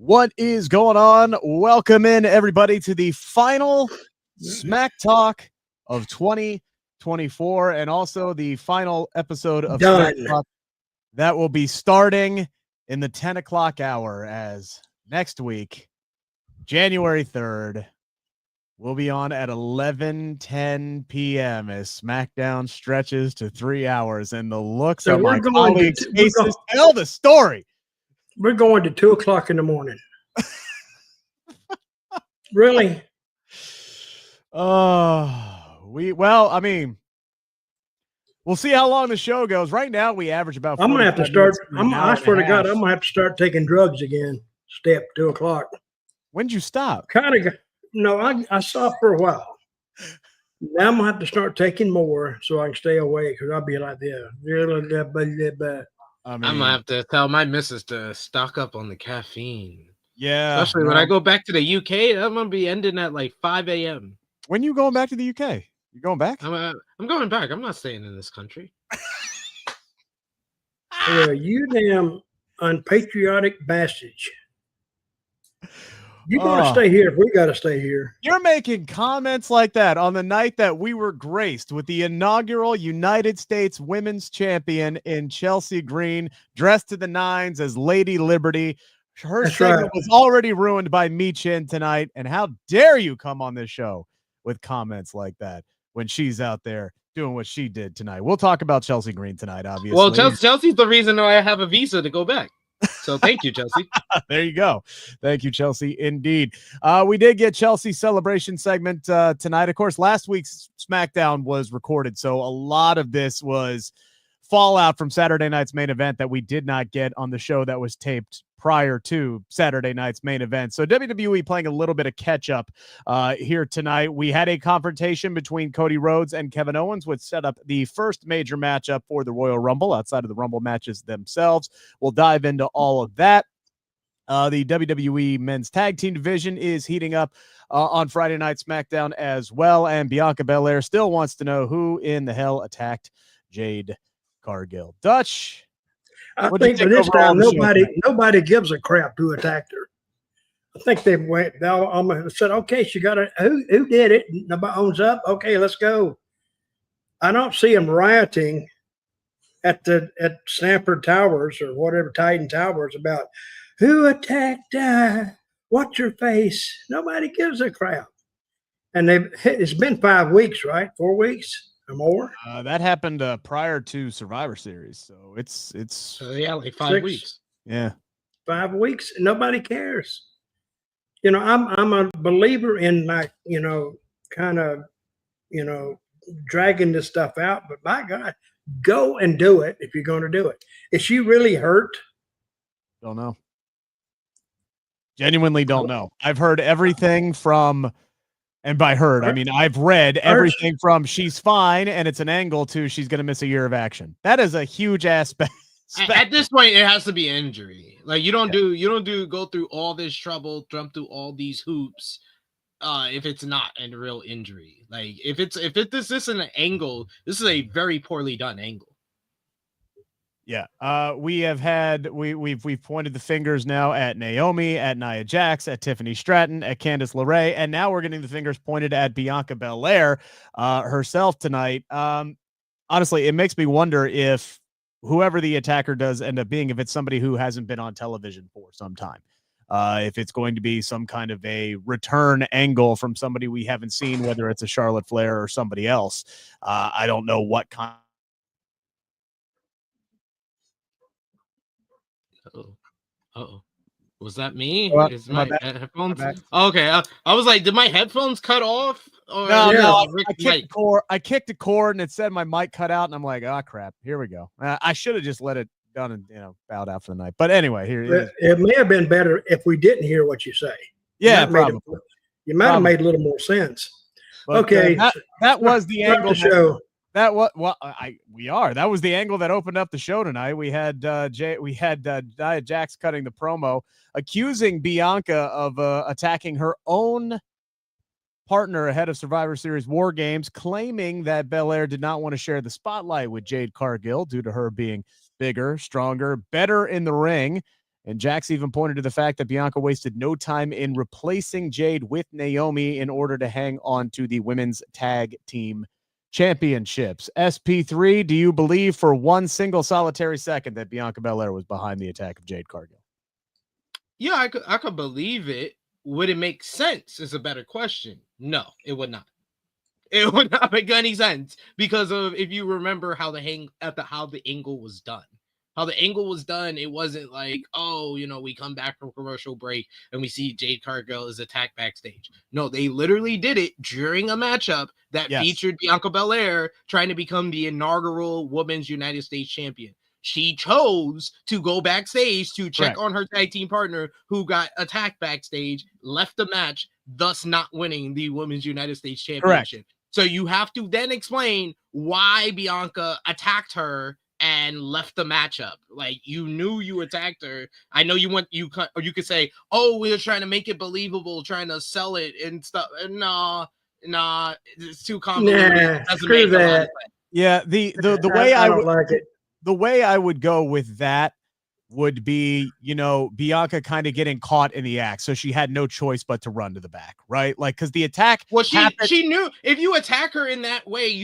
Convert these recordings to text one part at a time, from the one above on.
What is going on? Welcome in, everybody, to the final Smack Talk of 2024 and also the final episode of Smack Talk that will be starting in the 10 o'clock hour, as next week, January 3rd, we'll be on at 11:10 p.m. as SmackDown stretches to 3 hours, and the looks on my colleagues' faces tell the story. We're going to 2 o'clock in the morning. Really? I mean, we'll see how long the show goes. Right now, we average about. I'm gonna have to start. I swear to God, I'm gonna have to start taking drugs again. Step 2 o'clock. When'd you stop? No, I stopped for a while. Now I'm gonna have to start taking more so I can stay awake, because I'll be like this. I'm gonna have to tell my missus to stock up on the caffeine. Yeah, especially when I go back to the UK. I'm gonna be ending at like 5 a.m. When you going back to the UK? You going back? I'm going back. I'm not staying in this country. Yeah, you damn unpatriotic bastard. You gotta stay here if we gotta stay here. You're making comments like that on the night that we were graced with the inaugural United States Women's Champion in Chelsea Green, dressed to the nines as Lady Liberty. Her segment was already ruined by Me Chin tonight, and how dare you come on this show with comments like that when she's out there doing what she did tonight. We'll talk about Chelsea Green tonight, obviously. Well, Chelsea's the reason I have a visa to go back. So thank you, Chelsea. There you go. Thank you, Chelsea. Indeed. We did get Chelsea's celebration segment tonight. Of course, last week's SmackDown was recorded, so a lot of this was fallout from Saturday night's main event that we did not get on the show that was taped prior to Saturday night's main event. So WWE playing a little bit of catch up here tonight. We had a confrontation between Cody Rhodes and Kevin Owens, which set up the first major matchup for the Royal Rumble outside of the Rumble matches themselves. We'll dive into all of that. The WWE men's tag team division is heating up on Friday night SmackDown as well. And Bianca Belair still wants to know who in the hell attacked Jade Cargill. Dutch, I think for this time, nobody gives a crap who attacked her. I think they went down and said, okay, she got it. Who did it? Nobody owns up. Okay, let's go. I don't see them rioting at Stamford Towers or whatever, Titan Towers, about who attacked what's your face. Nobody gives a crap. And it's been 5 weeks, right? 4 weeks or more. That happened prior to Survivor Series, so it's like 5 weeks. Yeah, 5 weeks. Nobody cares. You know, I'm a believer in, like, you know, kind of, you know, dragging this stuff out. But by God, go and do it if you're going to do it. Is she really hurt? Don't know. Genuinely don't know. I've heard everything from. And by heard, I mean, I've read everything from she's fine and it's an angle to she's going to miss a year of action. That is a huge aspect. At this point, it has to be injury. Like you don't go through all this trouble, jump through all these hoops. If it's not a real injury, like if this isn't an angle, this is a very poorly done angle. Yeah, we've pointed the fingers now at Naomi, at Nia Jax, at Tiffany Stratton, at Candice LeRae, and now we're getting the fingers pointed at Bianca Belair herself tonight. Honestly, it makes me wonder if whoever the attacker does end up being, if it's somebody who hasn't been on television for some time, if it's going to be some kind of a return angle from somebody we haven't seen, whether it's a Charlotte Flair or somebody else. I don't know what kind. Uh-oh. Was that me? Is my headphones? Okay. I was like, did my headphones cut off? Or no. I kicked the cord and it said my mic cut out, and I'm like, oh crap, here we go. I should have just let it done and bowed out for the night. But anyway, here it may have been better if we didn't hear what you say. Yeah, you might have made a little more sense. But, okay, that was the angle. The show. That was the angle that opened up the show tonight. We had Nia Jax cutting the promo, accusing Bianca of attacking her own partner ahead of Survivor Series War Games, claiming that Belair did not want to share the spotlight with Jade Cargill due to her being bigger, stronger, better in the ring, And Jax even pointed to the fact that Bianca wasted no time in replacing Jade with Naomi in order to hang on to the women's tag team championships. SP3, do you believe for one single solitary second that Bianca Belair was behind the attack of Jade Cargill? Yeah, I could believe it. Would it make sense is a better question. No, it would not. It would not make any sense because of, if you remember how the angle was done. How the angle was done, it wasn't like, oh, we come back from commercial break and we see Jade Cargill is attacked backstage. No, they literally did it during a matchup that featured Bianca Belair trying to become the inaugural Women's United States Champion. She chose to go backstage to check on her tag team partner who got attacked backstage, left the match, thus not winning the Women's United States Championship. Correct. So you have to then explain why Bianca attacked her and left the matchup. Like, you knew you attacked her. I know you could say, oh, we're trying to make it believable, trying to sell it and stuff. Nah, it's too convoluted. Nah, screw that. Yeah, the way I don't like it. The way I would go with that would be, Bianca kind of getting caught in the act. So she had no choice but to run to the back, right? Like, because the attack. Well, she knew if you attack her in that way,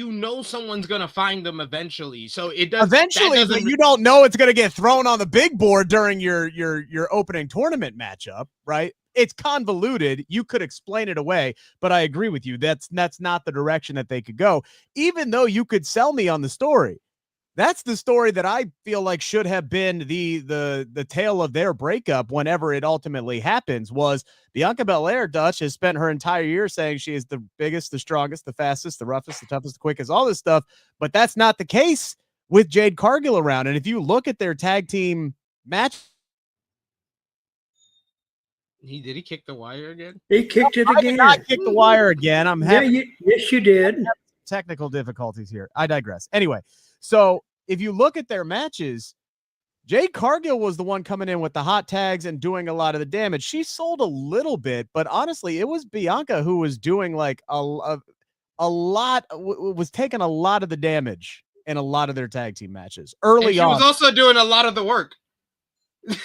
someone's going to find them eventually. So it does. Eventually, but you don't know it's going to get thrown on the big board during your opening tournament matchup, right? It's convoluted. You could explain it away, but I agree with you. That's not the direction that they could go, even though you could sell me on the story. That's the story that I feel like should have been the tale of their breakup whenever it ultimately happens. Was Bianca Belair, Dutch, has spent her entire year saying she is the biggest, the strongest, the fastest, the roughest, the toughest, the quickest, all this stuff. But that's not the case with Jade Cargill around. And if you look at their tag team match. Did he kick the wire again? He kicked it again. I did not kick the wire again. I'm happy. Yes, you did. Technical difficulties here. I digress. Anyway, so if you look at their matches, Jade Cargill was the one coming in with the hot tags and doing a lot of the damage. She sold a little bit, but honestly, it was Bianca who was doing like a lot, was taking a lot of the damage in a lot of their tag team matches early on. She was also doing a lot of the work.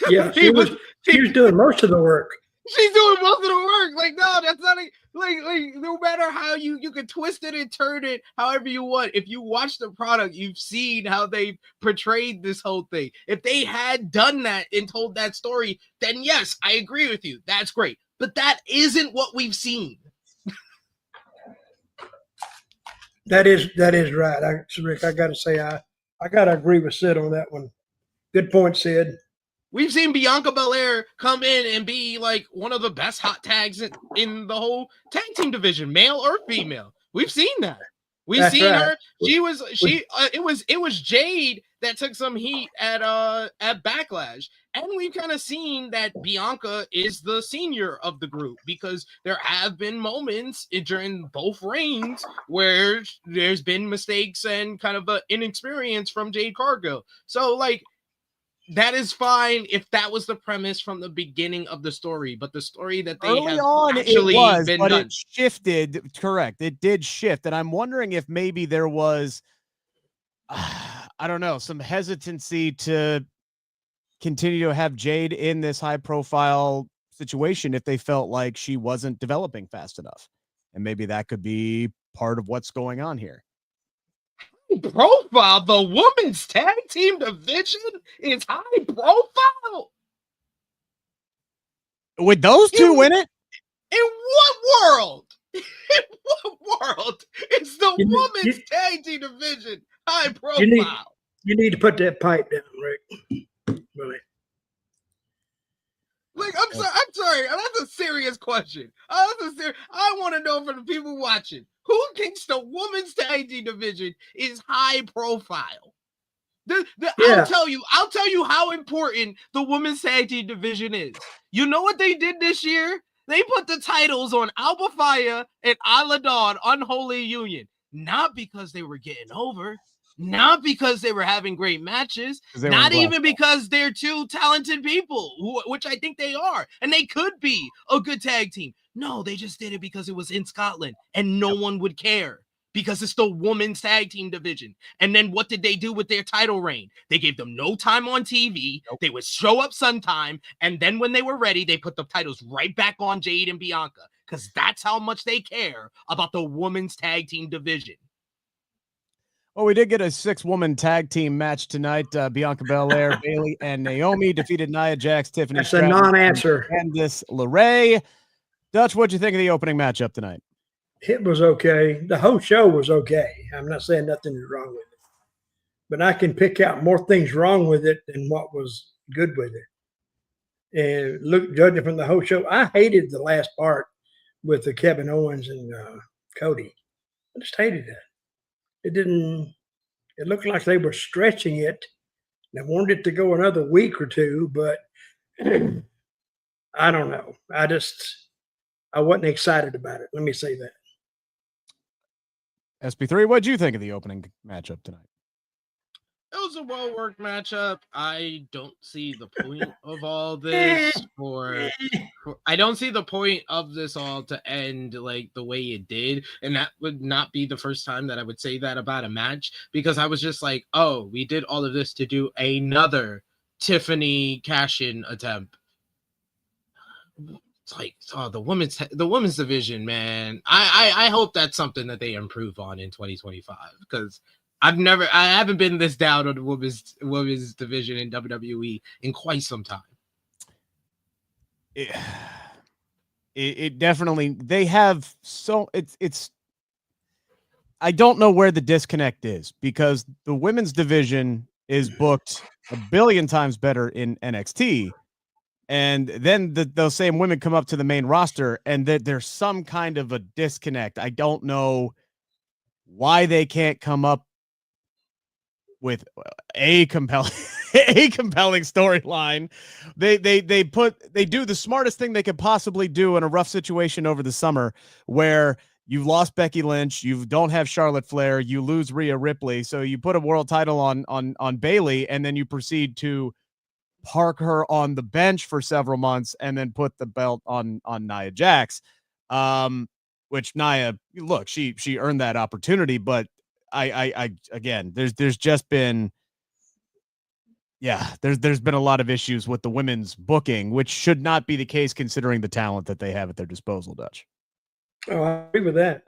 Yeah, she was doing most of the work. She's doing most of the work. Like, no, that's not like no matter how you can twist it and turn it however you want. If you watch the product, you've seen how they portrayed this whole thing. If they had done that and told that story, then yes, I agree with you. That's great. But that isn't what we've seen. That is right. Rick, I gotta say, I gotta agree with Sid on that one. Good point, Sid. We've seen Bianca Belair come in and be like one of the best hot tags in the whole tag team division, male or female. We've seen that. We've seen her. It was Jade that took some heat at Backlash. And we've kind of seen that Bianca is the senior of the group because there have been moments during both reigns where there's been mistakes and kind of inexperience from Jade Cargill. So like, that is fine if that was the premise from the beginning of the story, but the story that they early have on actually it was, been but done. It shifted. Correct, it did shift, and I'm wondering if maybe there was, I don't know, some hesitancy to continue to have Jade in this high-profile situation if they felt like she wasn't developing fast enough, and maybe that could be part of what's going on here. Profile, the women's tag team division is high profile. With those two in it? In what world? In what world is the women's tag team division high profile? You need to put that pipe down, Rick. Really. Like, I'm sorry. That's a serious question. I want to know from the people watching. Who thinks the women's tag team division is high profile? I'll tell you how important the women's tag team division is. You know what they did this year? They put the titles on Alba Fire and Isla Dawn, Unholy Union. Not because they were getting over. Not because they were having great matches. Not even because they're two talented people, which I think they are. And they could be a good tag team. No, they just did it because it was in Scotland and no one would care. because it's the women's tag team division. And then what did they do with their title reign? They gave them no time on TV. Nope. They would show up sometime. And then when they were ready, they put the titles right back on Jade and Bianca, because that's how much they care about the women's tag team division. Well, we did get a 6-woman tag team match tonight. Bianca Belair, Bayley, and Naomi defeated Nia Jax, Tiffany Stratton, a non-answer. Candice LeRae. Dutch, what'd you think of the opening matchup tonight? It was okay. The whole show was okay. I'm not saying nothing is wrong with it, but I can pick out more things wrong with it than what was good with it. And look, judging from the whole show, I hated the last part with the Kevin Owens and Cody. I just hated that. It looked like they were stretching it. They wanted it to go another week or two, but I don't know. I wasn't excited about it. Let me say that. SP3, what'd you think of the opening matchup tonight? It was a well-worked matchup. I don't see the point of all this I don't see the point of this all to end like the way it did. And that would not be the first time that I would say that about a match, because I was just like, oh, we did all of this to do another Tiffany cash-in attempt. It's like, oh, the women's division, man. I hope that's something that they improve on in 2025, because I haven't been this down on the women's division in WWE in quite some time. It definitely, they have it's I don't know where the disconnect is, because the women's division is booked a billion times better in NXT. And then those same women come up to the main roster, and there's some kind of a disconnect. I don't know why they can't come up with a compelling storyline. They do the smartest thing they could possibly do in a rough situation over the summer, where you've lost Becky Lynch, you don't have Charlotte Flair, you lose Rhea Ripley, so you put a world title on Bayley, and then you proceed to park her on the bench for several months and then put the belt on Nia Jax. Which Nia, look, she earned that opportunity, but I again, there's just been, there's been a lot of issues with the women's booking, which should not be the case considering the talent that they have at their disposal, Dutch. Oh, I agree with that.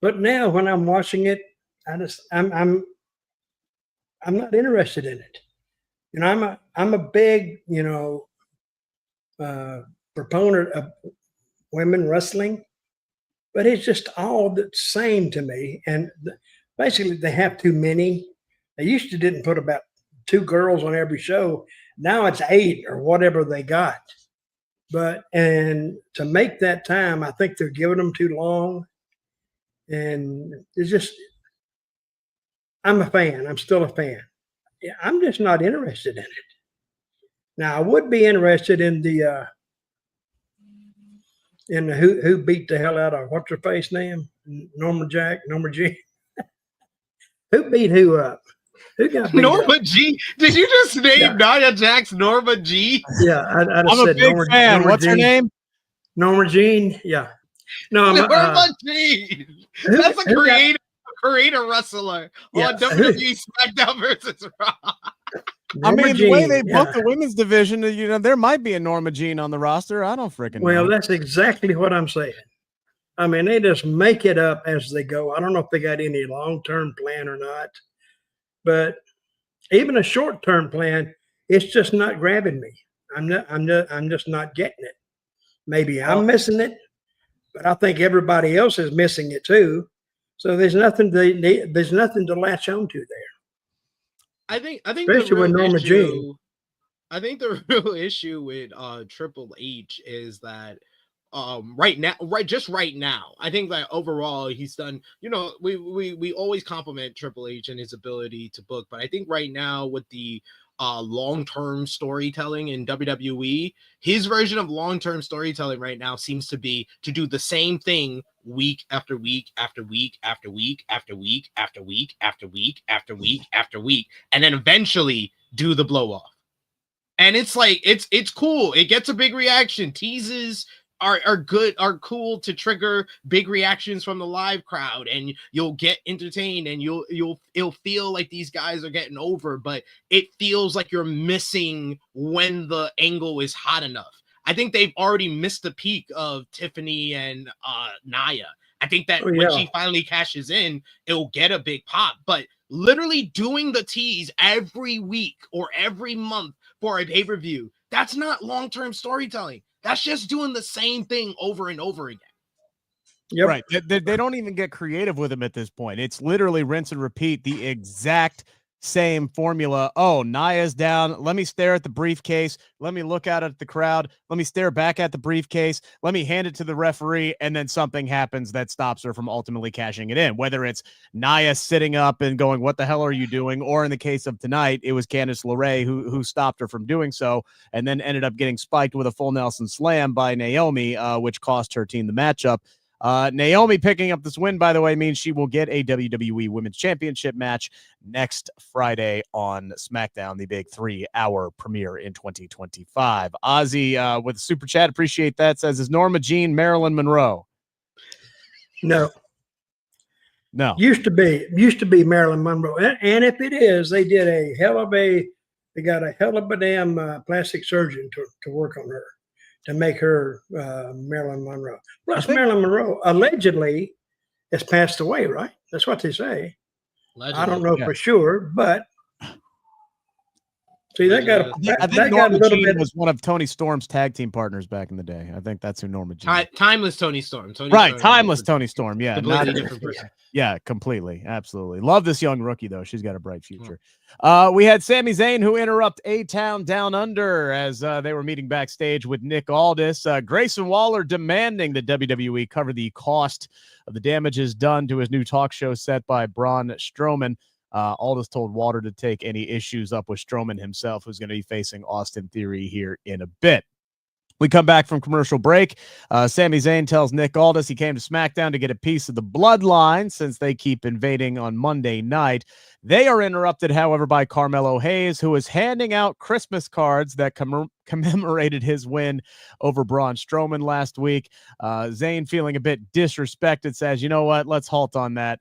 But now when I'm watching it, I'm not interested in it. You know, I'm a big, proponent of women wrestling, but it's just all the same to me. And basically, they have too many. They used to didn't put about 2 girls on every show. Now it's 8 or whatever they got. And to make that time, I think they're giving them too long. And it's just, I'm a fan. I'm still a fan. I'm just not interested in it. Now, I would be interested in the who beat the hell out of, what's her face name? Norma G. Who beat who up? Who got beat Norma up? G? Did you just name Nia Jax Norma G? Yeah, I'm a big fan. What's her name? Norma Jean. Yeah. No, Norma Jean. That's a creator wrestler on WWE SmackDown versus Raw. I mean, the way they book the women's division, there might be a Norma Jean on the roster. I don't freaking know. Well, that's exactly what I'm saying. I mean, they just make it up as they go. I don't know if they got any long-term plan or not, but even a short-term plan, it's just not grabbing me. I'm just not getting it. Maybe I'm missing it, but I think everybody else is missing it too. So there's nothing to latch on to there. I think especially with Norma Jean. I think the real issue with Triple H is that right now, I think that overall he's done, we always compliment Triple H and his ability to book, but I think right now with the long-term storytelling in WWE, his version of long-term storytelling right now seems to be to do the same thing week after week after week after week after week after week after week after week after week, and then eventually do the blow off. And it's like it's cool. It gets a big reaction, teases are good, are cool to trigger big reactions from the live crowd, and you'll get entertained, and it'll feel like these guys are getting over, but it feels like you're missing when the angle is hot enough. I think they've already missed the peak of Tiffany and Nia. I think that when she finally cashes in, it'll get a big pop. But literally doing the tease every week or every month for a pay-per-view, that's not long-term storytelling. That's just doing the same thing over and over again. Yep. Right. They don't even get creative with him at this point. It's literally rinse and repeat the exact same formula. Oh, Nia's down. Let me stare at the briefcase. Let me look out at the crowd. Let me stare back at the briefcase. Let me hand it to the referee. And then something happens that stops her from ultimately cashing it in. Whether it's Nia sitting up and going, what the hell are you doing? Or in the case of tonight, it was Candice LeRae who stopped her from doing so and then ended up getting spiked with a full Nelson slam by Naomi, which cost her team the matchup. Naomi picking up this win, by the way, means she will get a WWE Women's Championship match next Friday on SmackDown, the big 3-hour premiere in 2025. Ozzy with Super Chat, appreciate that, says, is Norma Jean Marilyn Monroe? No. Used to be Marilyn Monroe. And if it is, they got a hell of a damn plastic surgeon to work on her, to make her Marilyn Monroe. Plus, Marilyn Monroe allegedly has passed away, right? That's what they say. Allegedly, I don't know for sure, but see, I think Norma Jean was one of Tony Storm's tag team partners back in the day. I think that's who Norma Jean. Timeless Tony Storm. Timeless Tony Storm. Yeah, completely different person. Yeah, completely, absolutely. Love this young rookie though. She's got a bright future. We had Sami Zayn who interrupt A-Town Down Under as they were meeting backstage with Nick Aldis. Grayson Waller demanding that WWE cover the cost of the damages done to his new talk show set by Braun Strowman. Aldis told Waller to take any issues up with Strowman himself, who's going to be facing Austin Theory here in a bit. We come back from commercial break. Sami Zayn tells Nick Aldis he came to SmackDown to get a piece of the bloodline since they keep invading on Monday night. They are interrupted, however, by Carmelo Hayes, who is handing out Christmas cards that commemorated his win over Braun Strowman last week. Zayn, feeling a bit disrespected, says, you know what, let's halt on that.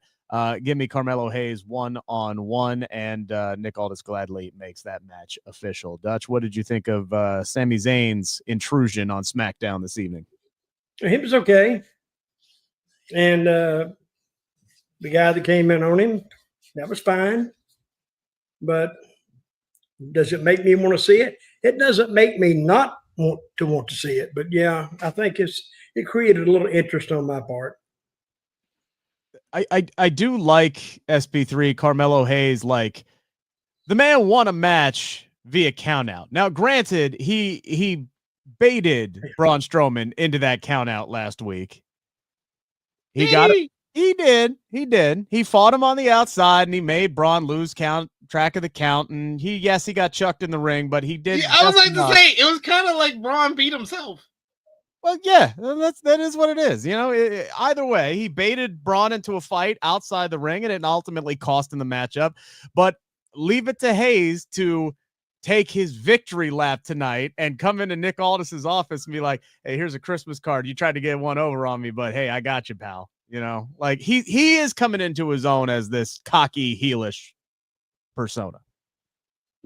Give me Carmelo Hayes one-on-one, and Nick Aldis gladly makes that match official. Dutch, what did you think of Sami Zayn's intrusion on SmackDown this evening? He was okay. And the guy that came in on him, that was fine. But does it make me want to see it? It doesn't make me not want to see it. But, yeah, I think it created a little interest on my part. I do like SP3, Carmelo Hayes. Like, the man won a match via countout. Now, granted, he baited Braun Strowman into that countout last week. He got it. He did. He fought him on the outside, and he made Braun lose track of the count. And he got chucked in the ring, but he did. Yeah, I was like to say, it was kind of like Braun beat himself. Well, yeah, that is what it is. You know, either way, he baited Braun into a fight outside the ring, and it ultimately cost him the matchup. But leave it to Hayes to take his victory lap tonight and come into Nick Aldis's office and be like, hey, here's a Christmas card. You tried to get one over on me, but hey, I got you, pal. You know, like he is coming into his own as this cocky, heelish persona.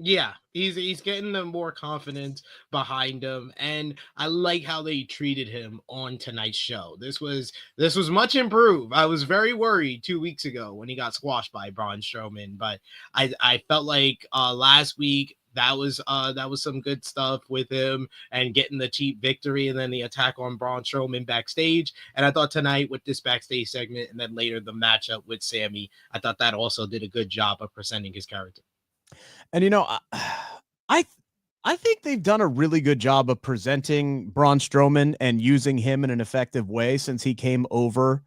Yeah, he's getting the more confidence behind him, and I like how they treated him on tonight's show. This was much improved. I was very worried 2 weeks ago when he got squashed by Braun Strowman, but I felt like last week that was some good stuff with him and getting the cheap victory and then the attack on Braun Strowman backstage. And I thought tonight with this backstage segment and then later the matchup with Sami, I thought that also did a good job of presenting his character. And, you know, I think they've done a really good job of presenting Braun Strowman and using him in an effective way since he came over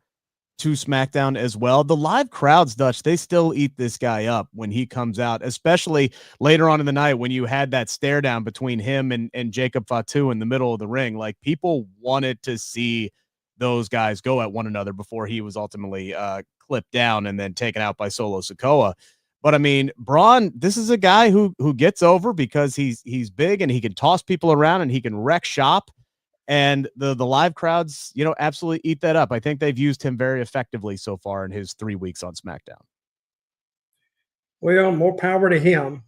to SmackDown as well. The live crowds, Dutch, they still eat this guy up when he comes out, especially later on in the night when you had that stare down between him and Jacob Fatu in the middle of the ring. Like, people wanted to see those guys go at one another before he was ultimately clipped down and then taken out by Solo Sikoa. But I mean, Braun, this is a guy who gets over because he's big and he can toss people around and he can wreck shop. And the live crowds, absolutely eat that up. I think they've used him very effectively so far in his 3 weeks on SmackDown. Well, more power to him.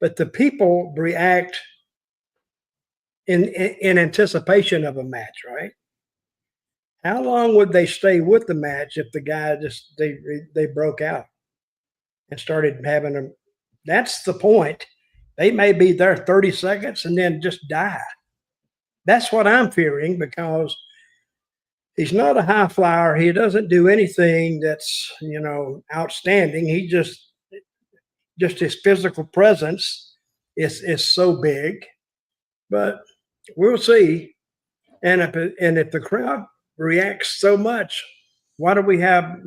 But the people react in anticipation of a match, right? How long would they stay with the match if the guy they broke out and started having them? That's the point. They may be there 30 seconds and then just die. That's what I'm fearing, because he's not a high flyer. He doesn't do anything that's, outstanding. He just his physical presence is so big. But we'll see. And if the crowd reacts so much, why do we have,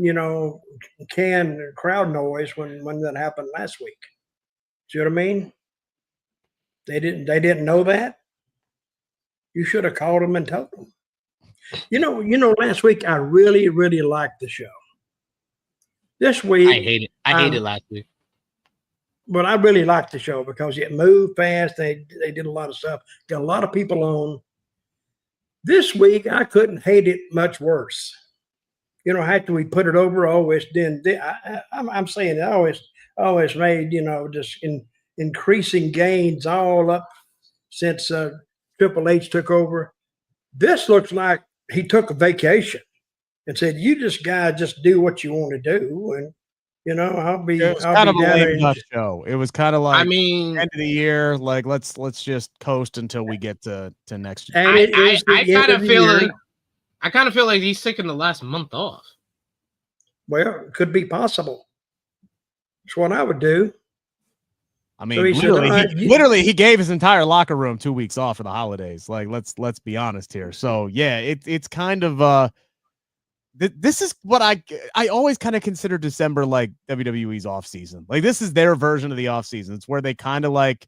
canned crowd noise when that happened last week? See what I mean? They didn't know that. You should have called them and told them. Last week I really, really liked the show. This week I hated last week. But I really liked the show because it moved fast. They did a lot of stuff. Got a lot of people on. This week I couldn't hate it much worse. After we put it over, I'm saying it always made, just increasing gains all up since Triple H took over. This looks like he took a vacation and said, "You guys just do what you want to do." And, I'll be kind of a lame duck show. It was kind of like, end of the year, like let's just coast until we get to next year. And I kind of feel like he's taking the last month off. Well, it could be possible. That's what I would do. I mean, literally, he gave his entire locker room 2 weeks off for the holidays. Like, let's be honest here. So yeah, it's kind of this is what I always kind of consider December like WWE's off season. Like, this is their version of the off season. It's where they kind of like,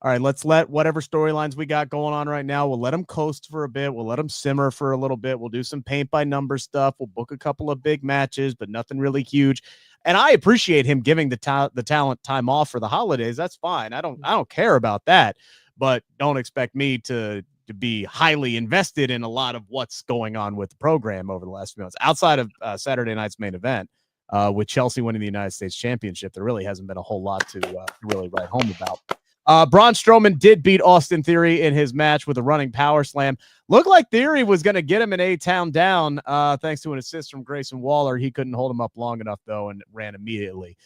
all right, let's let whatever storylines we got going on right now, we'll let them coast for a bit. We'll let them simmer for a little bit. We'll do some paint by number stuff. We'll book a couple of big matches, but nothing really huge. And I appreciate him giving the talent time off for the holidays. That's fine. I don't care about that, but don't expect me to be highly invested in a lot of what's going on with the program over the last few months. Outside of Saturday night's main event, with Chelsea winning the United States Championship, there really hasn't been a whole lot to really write home about. Braun Strowman did beat Austin Theory in his match with a running power slam. Looked like Theory was going to get him an A-Town down thanks to an assist from Grayson Waller. He couldn't hold him up long enough, though, and ran immediately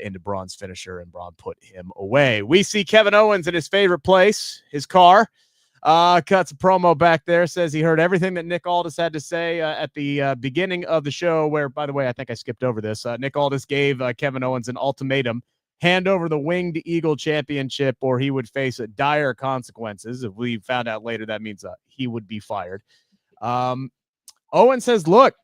into Braun's finisher, and Braun put him away. We see Kevin Owens in his favorite place, his car. Cuts a promo back there, says he heard everything that Nick Aldis had to say at the beginning of the show, where, by the way, I think I skipped over this. Nick Aldis gave Kevin Owens an ultimatum: hand over the Winged Eagle Championship or he would face dire consequences. If we found out later, that means he would be fired. Owen says, look,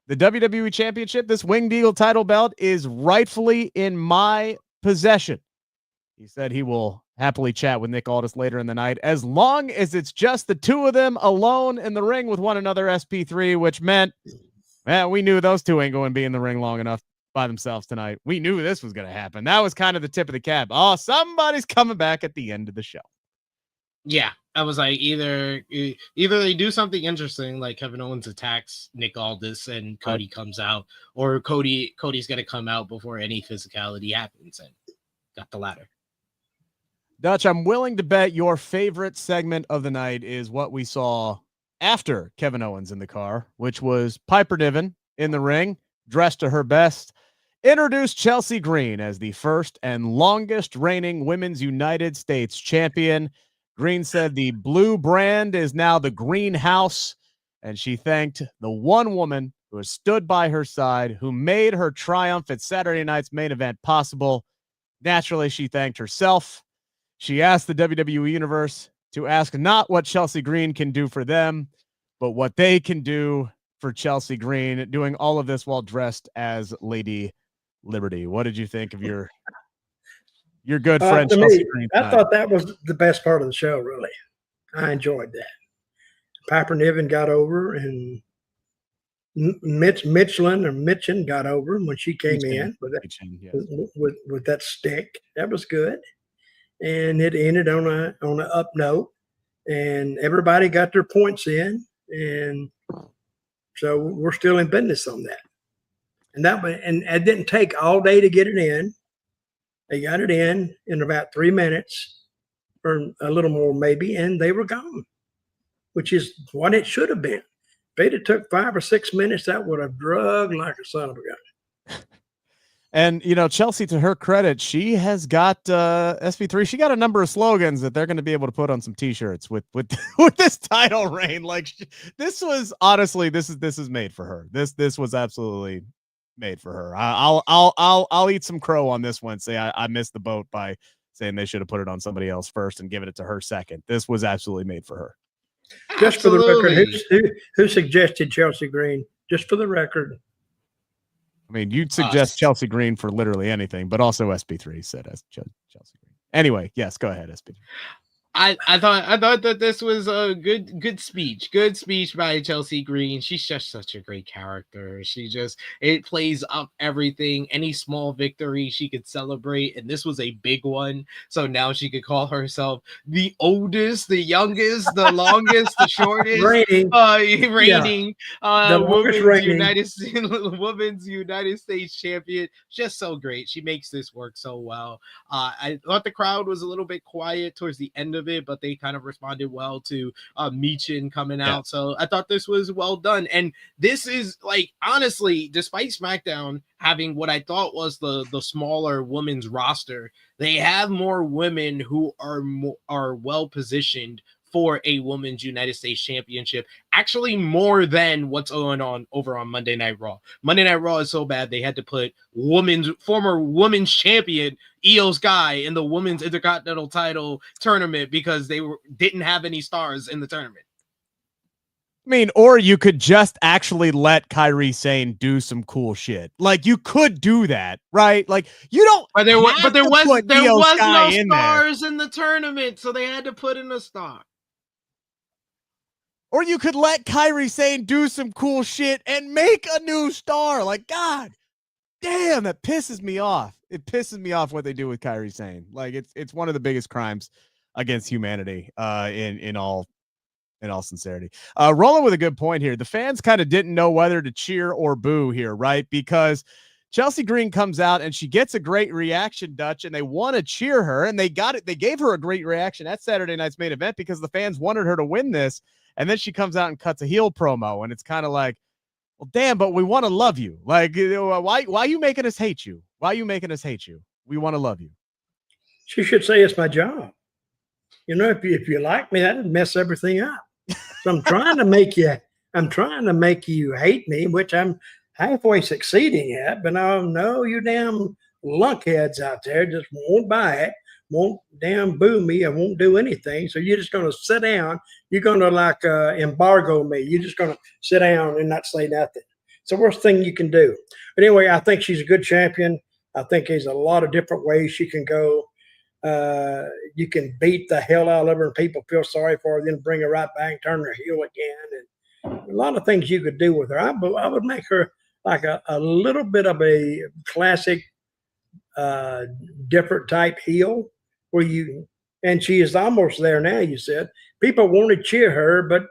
the WWE Championship, this Winged Eagle title belt, is rightfully in my possession. He said he will happily chat with Nick Aldis later in the night, as long as it's just the two of them alone in the ring with one another, SP3, which meant, man, we knew those two ain't going to be in the ring long enough by themselves tonight. We knew this was going to happen. That was kind of the tip of the cap. Oh, somebody's coming back at the end of the show. Yeah, I was like, either they do something interesting, like Kevin Owens attacks Nick Aldis and Cody comes out, or Cody's going to come out before any physicality happens, and got the latter. Dutch, I'm willing to bet your favorite segment of the night is what we saw after Kevin Owens in the car, which was Piper Niven in the ring, dressed to her best, introduced Chelsea Green as the first and longest reigning Women's United States champion. Green said the blue brand is now the Greenhouse, and she thanked the one woman who has stood by her side, who made her triumph at Saturday night's main event possible. Naturally, she thanked herself. She asked the WWE Universe to ask not what Chelsea Green can do for them, but what they can do for Chelsea Green, doing all of this while dressed as Lady Liberty. What did you think of your good friend Chelsea Green? I thought that was the best part of the show, really. I enjoyed that. Piper Niven got over, and Mitchin got over when she came in with that stick. That was good. And it ended on a up note. and everybody got their points in, and so we're still in business on that. And it didn't take all day to get it in. They got it in about 3 minutes, or a little more maybe, and they were gone, which is what it should have been. If it had took 5 or 6 minutes, that would have drugged like a son of a gun. And, Chelsea, to her credit, she has got SP3. She got a number of slogans that they're going to be able to put on some T-shirts with this title reign. Like, this was honestly, this is made for her. This was absolutely made for her. I'll eat some crow on this one. Say I missed the boat by saying they should have put it on somebody else first and given it to her second. This was absolutely made for her. Just absolutely. For the record, who suggested Chelsea Green? Just for the record. I mean, you'd suggest Chelsea Green for literally anything, but also SP3 said as Chelsea Green. Anyway, yes, go ahead, SP3. I thought that this was a good speech by Chelsea Green. She's just such a great character. It plays up everything. Any small victory she could celebrate, and this was a big one. So now she could call herself the oldest, the youngest, the longest, the shortest reigning women's United States champion. Just so great. She makes this work so well. I thought the crowd was a little bit quiet towards the end of it, but they kind of responded well to Michin coming out. So I thought this was well done. And this is, like, honestly, despite SmackDown having what I thought was the smaller women's roster, they have more women who are well positioned for a women's United States championship, actually more than what's going on over on Monday Night Raw. Monday Night Raw is so bad they had to put former women's champion Io Sky in the women's Intercontinental title tournament because they didn't have any stars in the tournament. I mean, or you could just actually let Kairi Sane do some cool shit. Like, you could do that, right? Like, you don't. But there was no stars in the tournament, so they had to put in a star. Or you could let Kairi Sane do some cool shit and make a new star. Like, God damn, that pisses me off. It pisses me off what they do with Kairi Sane. Like, it's one of the biggest crimes against humanity, in all sincerity. Rolling with a good point here. The fans kind of didn't know whether to cheer or boo here, right? Because Chelsea Green comes out and she gets a great reaction, Dutch, and they want to cheer her, and they got it. They gave her a great reaction at Saturday night's main event because the fans wanted her to win this. And then she comes out and cuts a heel promo, and it's kind of like, well, damn, but we want to love you. Like, why are you making us hate you? Why are you making us hate you? We want to love you. She should say it's my job. If you like me, that'd mess everything up. So I'm trying to make you hate me, which I'm halfway succeeding at. But no, you damn lunkheads out there just won't buy it. Won't damn boo me. I won't do anything. So you're just going to sit down. You're going to embargo me. You're just going to sit down and not say nothing. It's the worst thing you can do. But anyway, I think she's a good champion. I think there's a lot of different ways she can go. You can beat the hell out of her and people feel sorry for her, then bring her right back, turn her heel again. And a lot of things you could do with her. I would make her like a little bit of a classic, different type heel. And she is almost there now, you said. People want to cheer her, but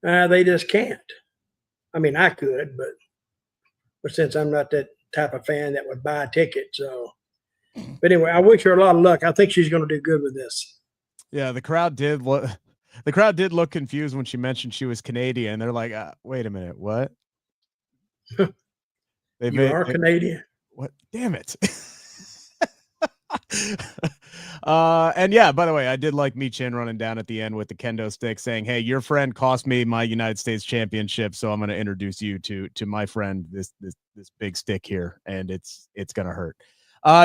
they just can't. I mean, I could, but since I'm not that type of fan that would buy a ticket, so. But anyway, I wish her a lot of luck. I think she's going to do good with this. Yeah, the crowd did look confused when she mentioned she was Canadian. They're like, wait a minute, what? You are Canadian? What? Damn it. And yeah, by the way, I did like Michin running down at the end with the kendo stick saying, hey, your friend cost me my United States championship, so I'm going to introduce you to my friend, this big stick here, and it's going to hurt.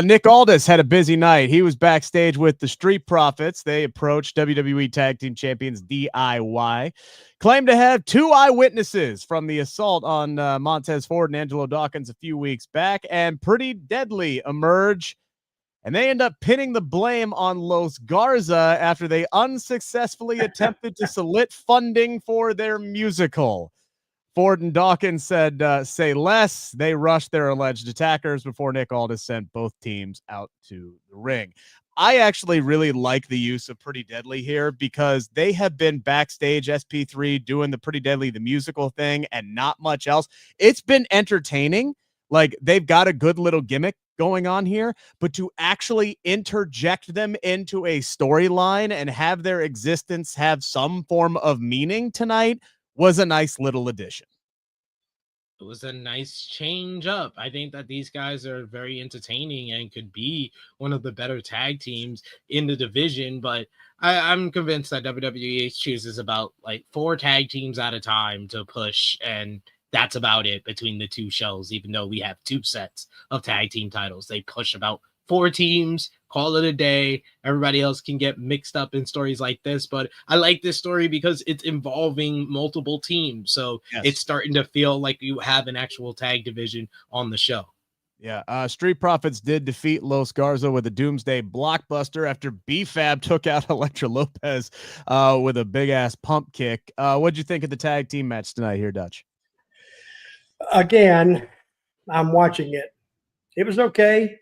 Nick Aldis had a busy night. He was backstage with the Street Profits. They approached WWE Tag Team Champions DIY, claimed to have 2 eyewitnesses from the assault on Montez Ford and Angelo Dawkins a few weeks back, and Pretty Deadly emerge. And they end up pinning the blame on Los Garza after they unsuccessfully attempted to solicit funding for their musical. Ford and Dawkins said, say less. They rushed their alleged attackers before Nick Aldis sent both teams out to the ring. I actually really like the use of Pretty Deadly here because they have been backstage SP3 doing the Pretty Deadly, the musical thing, and not much else. It's been entertaining. Like, they've got a good little gimmick going on here, but to actually interject them into a storyline and have their existence have some form of meaning tonight was a nice little addition. It was a nice change up. I think that these guys are very entertaining and could be one of the better tag teams in the division. But I'm convinced that WWE chooses about like 4 tag teams at a time to push, and that's about it between the 2 shows. Even though we have 2 sets of tag team titles, they push about 4 teams, call it a day. Everybody else can get mixed up in stories like this, but I like this story because it's involving multiple teams. So It's starting to feel like you have an actual tag division on the show. Yeah, Street Profits did defeat Los Garza with a Doomsday blockbuster after B-Fab took out Elektra Lopez with a big-ass pump kick. What'd you think of the tag team match tonight here, Dutch? Again, I'm watching it. It was okay.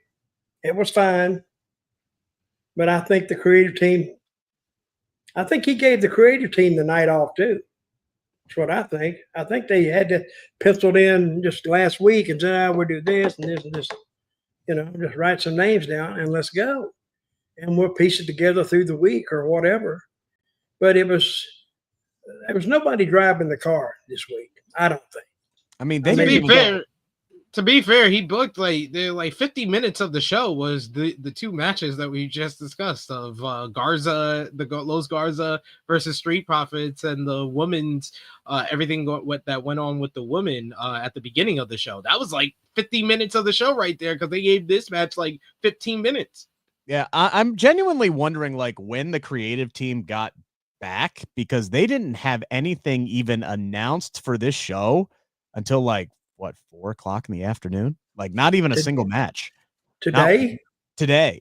It was fine. But I think the creative team, I think he gave the creative team the night off too. That's what I think. I think they had to penciled in just last week and said, we'll do this and this and this. Just write some names down and let's go. And we'll piece it together through the week or whatever. But there was nobody driving the car this week, I don't think. I mean, to be fair, he booked like 50 minutes of the show was the 2 matches that we just discussed of Garza, Los Garza versus Street Profits, and the women's everything that went on with the women at the beginning of the show. That was like 50 minutes of the show right there because they gave this match like 15 minutes. Yeah, I'm genuinely wondering like when the creative team got back because they didn't have anything even announced for this show until like 4:00 in the afternoon, like not even a single match today,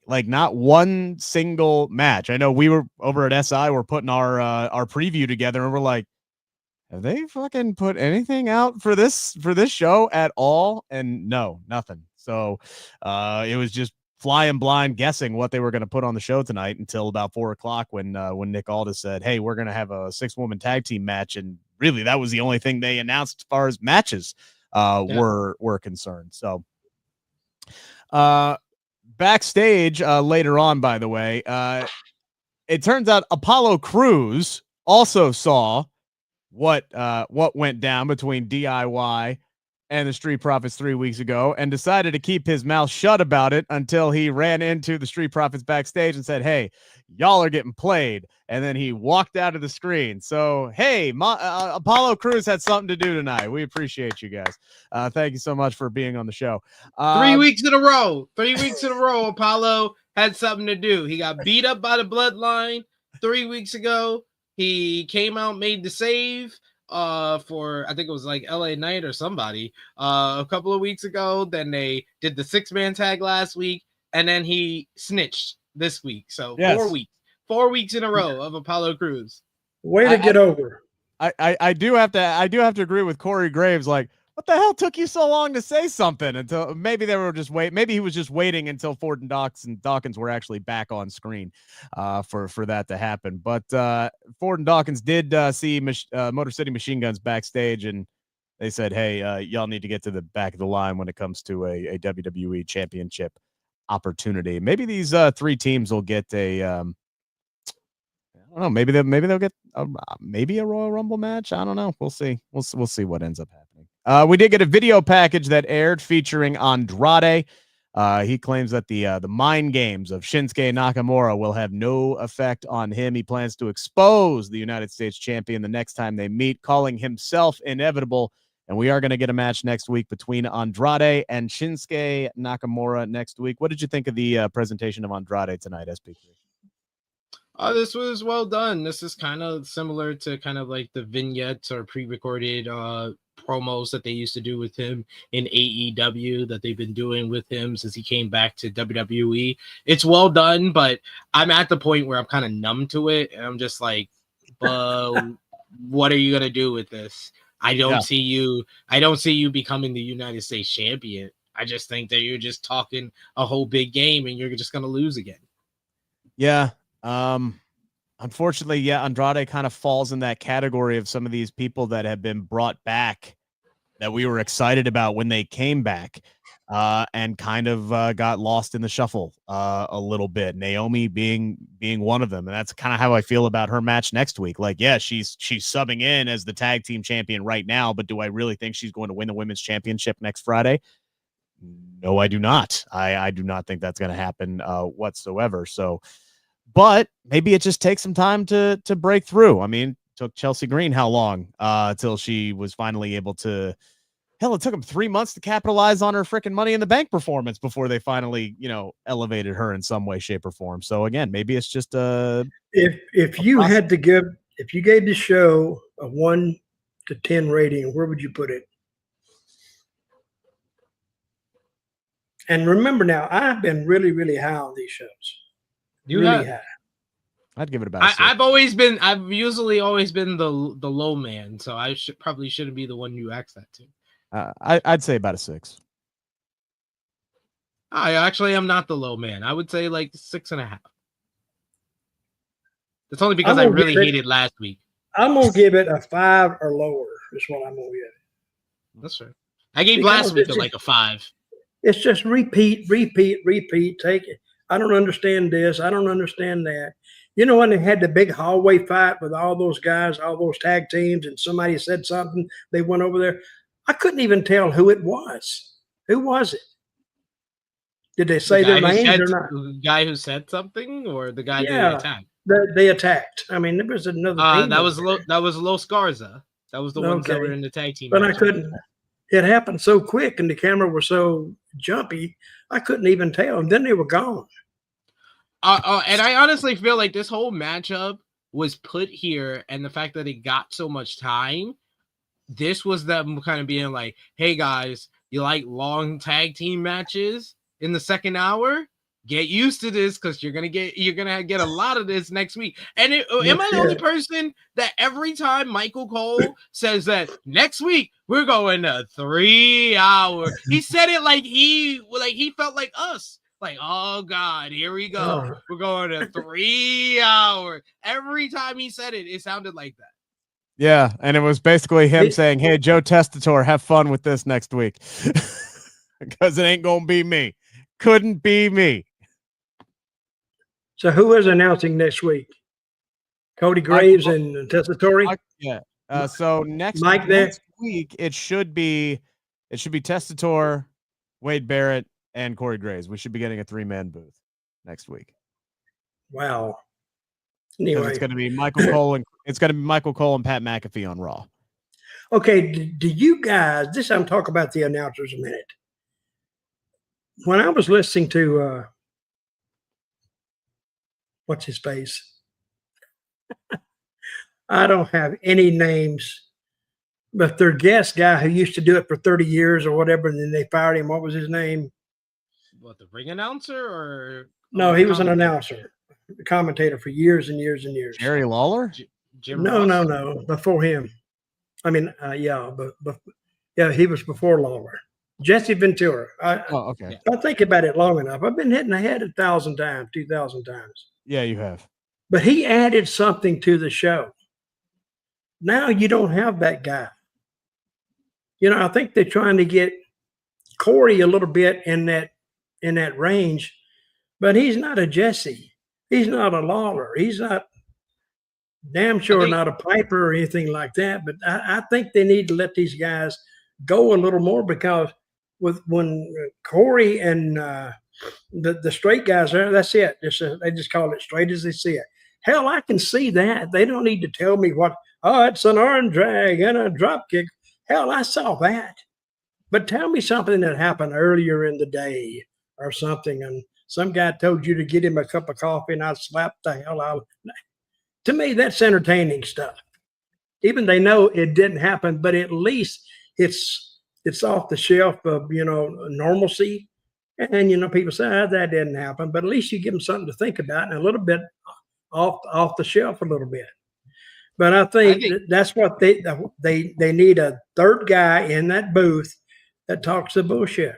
like not one single match. I know we were over at SI, we're putting our preview together and we're like, have they fucking put anything out for this show at all? And no, nothing. So it was just flying blind guessing what they were going to put on the show tonight until about 4:00 when Nick Aldis said, hey, we're going to have a 6-woman tag team match. And really that was the only thing they announced as far as matches were concerned. So backstage later on, by the way, it turns out Apollo Crews also saw what went down between DIY and the Street Profits 3 weeks ago and decided to keep his mouth shut about it until he ran into the Street Profits backstage and said, hey, y'all are getting played. And then he walked out of the screen. So, hey, Apollo Crews had something to do tonight. We appreciate you guys. Thank you so much for being on the show. 3 weeks in a row. 3 weeks in a row, Apollo had something to do. He got beat up by the Bloodline 3 weeks ago. He came out, made the save for, I think it was like LA Knight or somebody a couple of weeks ago. Then they did the 6-man tag last week, and then he snitched this week. So yes. 4 weeks in a row of Apollo Crews. Way to get over. I do have to agree with Corey Graves. Like, what the hell took you so long to say something? Until maybe they were just maybe he was just waiting until Ford and Dawkins were actually back on screen for that to happen. But Ford and Dawkins did see Motor City Machine Guns backstage, and they said, hey, y'all need to get to the back of the line when it comes to a WWE championship opportunity. Maybe these 3 teams will get a I don't know. Maybe they'll get maybe a Royal Rumble match. I don't know. We'll see. We'll see what ends up happening. We did get a video package that aired featuring Andrade. He claims that the mind games of Shinsuke Nakamura will have no effect on him. He plans to expose the United States champion the next time they meet, calling himself inevitable. And we are going to get a match next week between Andrade and Shinsuke Nakamura next week. What did you think of the presentation of Andrade tonight, SP3? This was well done. This is kind of similar to kind of like the vignettes or pre-recorded promos that they used to do with him in AEW that they've been doing with him since he came back to WWE. It's well done, but I'm at the point where I'm kind of numb to it. And I'm just like, what are you going to do with this? I don't see you becoming the United States champion. I just think that you're just talking a whole big game and you're just going to lose again. Yeah. Unfortunately, yeah, Andrade kind of falls in that category of some of these people that have been brought back that we were excited about when they came back, and kind of got lost in the shuffle a little bit. Naomi being one of them, and that's kind of how I feel about her match next week. Like, yeah, she's subbing in as the tag team champion right now, but do I really think she's going to win the women's championship next Friday? No, I do not. I do not think that's going to happen whatsoever. So, but maybe it just takes some time to break through. I mean, it took Chelsea Green how long till she was finally able to. Hell, it took them 3 months to capitalize on her freaking Money in the Bank performance before they finally, elevated her in some way, shape, or form. So again, maybe it's just if you gave the show a 1 to 10 rating, where would you put it? And remember now, I've been really, really high on these shows. High. I'd give it about. I've usually always been the low man, so I shouldn't be the one you asked that to. I'd say about a 6. I actually am not the low man. I would say like 6.5. That's only because I really hated last week. I'm gonna give it a 5 or lower. Is what I'm gonna give it. That's right. I gave last week like a 5. It's just repeat. Take it. I don't understand this. I don't understand that. You know, when they had the big hallway fight with all those guys, all those tag teams, and somebody said something, they went over there. I couldn't even tell who it was. Who was it? Did they say their names or not? The guy who said something, or the guy they attacked? They attacked. I mean, there was another. That was Los Garza. That was the ones that were in the tag team. But I couldn't. It happened so quick, and the camera was so jumpy, I couldn't even tell. And then they were gone. And I honestly feel like this whole matchup was put here, and the fact that it got so much time, this was them kind of being like, "Hey guys, you like long tag team matches in the second hour? Get used to this because you're gonna get a lot of this next week." And am I the only person that every time Michael Cole says that next week we're going to 3 hours, he said it like he felt like us. Like, oh God, here we go. Oh. We're going to 3 hours. Every time he said it, it sounded like that. Yeah, and it was basically him saying, "Hey, Joe Testator, have fun with this next week." Because it ain't gonna be me. Couldn't be me. So who is announcing next week? Cody Graves and Testatori? Yeah. So next week it should be Testator, Wade Barrett, and Corey Graves. We should be getting a 3-man booth next week. Wow. Anyway, it's going to be Michael Cole and Pat McAfee on Raw. Okay, do you guys? I'm talking about the announcers a minute. When I was listening to what's his face, I don't have any names, but their guest guy who used to do it for 30 years or whatever, and then they fired him. What was his name? What, the ring announcer or? No, he was an announcer, a commentator for years and years and years. Jerry Lawler? No. Before him. I mean, but he was before Lawler. Jesse Ventura. Okay. I think about it long enough. I've been hitting the head 1,000 times, 2,000 times. Yeah, you have. But he added something to the show. Now you don't have that guy. You know, I think they're trying to get Corey a little bit in that range, but he's not a Jesse. He's not a Lawler. He's not damn sure not a Piper or anything like that. But I think they need to let these guys go a little more, because when Corey and the straight guys are, that's it. They just call it straight as they see it. Hell, I can see that. They don't need to tell me it's an arm drag and a drop kick. Hell, I saw that. But tell me something that happened earlier in the day or something, and some guy told you to get him a cup of coffee, and I slapped the hell out of it. To me, that's entertaining stuff. Even they know it didn't happen, but at least it's off the shelf of, normalcy. And, people say, that didn't happen. But at least you give them something to think about, and a little bit off the shelf a little bit. But I think that's what they need, a third guy in that booth that talks the bullshit.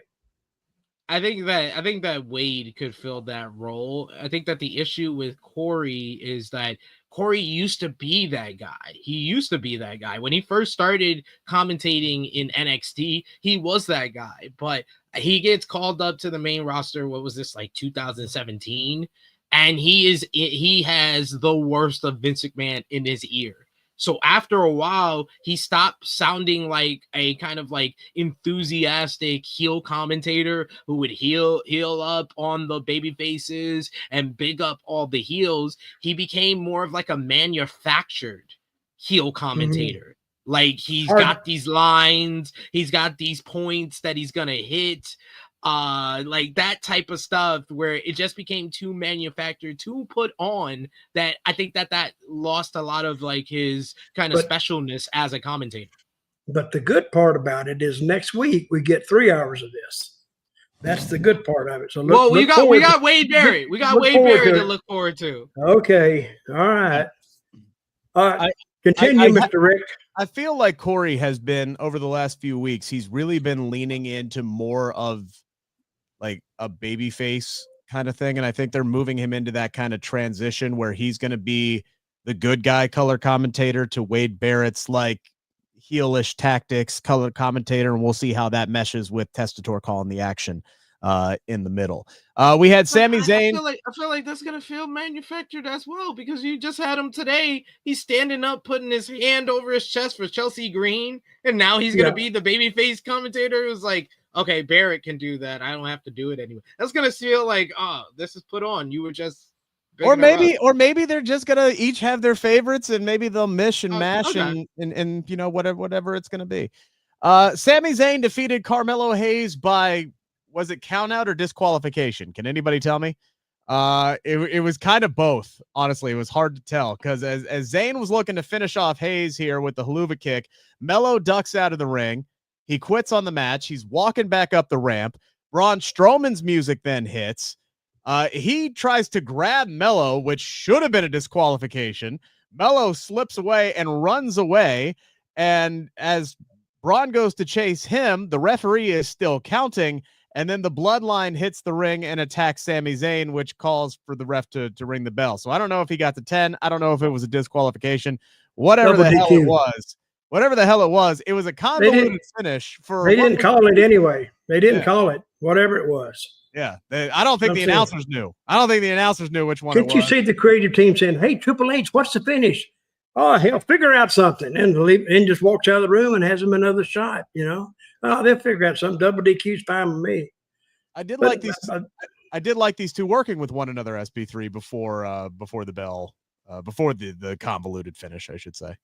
I think that Wade could fill that role. I think that the issue with Corey is that Corey used to be that guy. He used to be that guy. When he first started commentating in NXT, he was that guy. But he gets called up to the main roster. What was this, like 2017? And he has the worst of Vince McMahon in his ear. So after a while, he stopped sounding like a kind of like enthusiastic heel commentator who would heel up on the baby faces and big up all the heels. He became more of like a manufactured heel commentator. Like he's got these lines, he's got these points that he's gonna hit. Like that type of stuff where it just became too manufactured, too put on, that I think that lost a lot of like his kind of specialness as a commentator. But the good part about it is next week we get 3 hours of this. That's the good part of it. So we got Wade Barrett. We got Wade Barrett to look forward to. Okay. All right. Continue, Mr. Rick. I feel like Corey has been, over the last few weeks, he's really been leaning into more of like a baby face kind of thing. And I think they're moving him into that kind of transition where he's going to be the good guy color commentator to Wade Barrett's like heelish tactics color commentator. And we'll see how that meshes with Testator calling the action in the middle. We had Sami Zayn. I feel like that's going to feel manufactured as well, because you just had him today. He's standing up, putting his hand over his chest for Chelsea Green. And now he's going to be the babyface commentator who's like, okay, Barrett can do that. I don't have to do it anymore. That's gonna feel like, oh, this is put on. You were just, or maybe they're just gonna each have their favorites, and maybe they'll mish and mash and you know, whatever it's gonna be. Sami Zayn defeated Carmelo Hayes by, was it count out or disqualification? Can anybody tell me? It was kind of both. Honestly, it was hard to tell because as Zayn was looking to finish off Hayes here with the haluva kick, Melo ducks out of the ring. He quits on the match. He's walking back up the ramp. Braun Strowman's music then hits. He tries to grab Melo, which should have been a disqualification. Melo slips away and runs away. And as Braun goes to chase him, the referee is still counting. And then the bloodline hits the ring and attacks Sami Zayn, which calls for the ref to ring the bell. So I don't know if he got to 10. I don't know if it was a disqualification. Whatever the hell it was. Whatever the hell it was a convoluted finish for. They didn't call it anyway. They didn't call it, whatever it was. Yeah, I don't think the announcers knew. I don't think the announcers knew which one. Can't you see the creative team saying, "Hey, Triple H, what's the finish?" Oh, hell, figure out something, and just walks out of the room and has them another shot. You know, they'll figure out something. Double DQ's fine with me. I did like these two working with one another, SP3, before the bell, before the convoluted finish, I should say.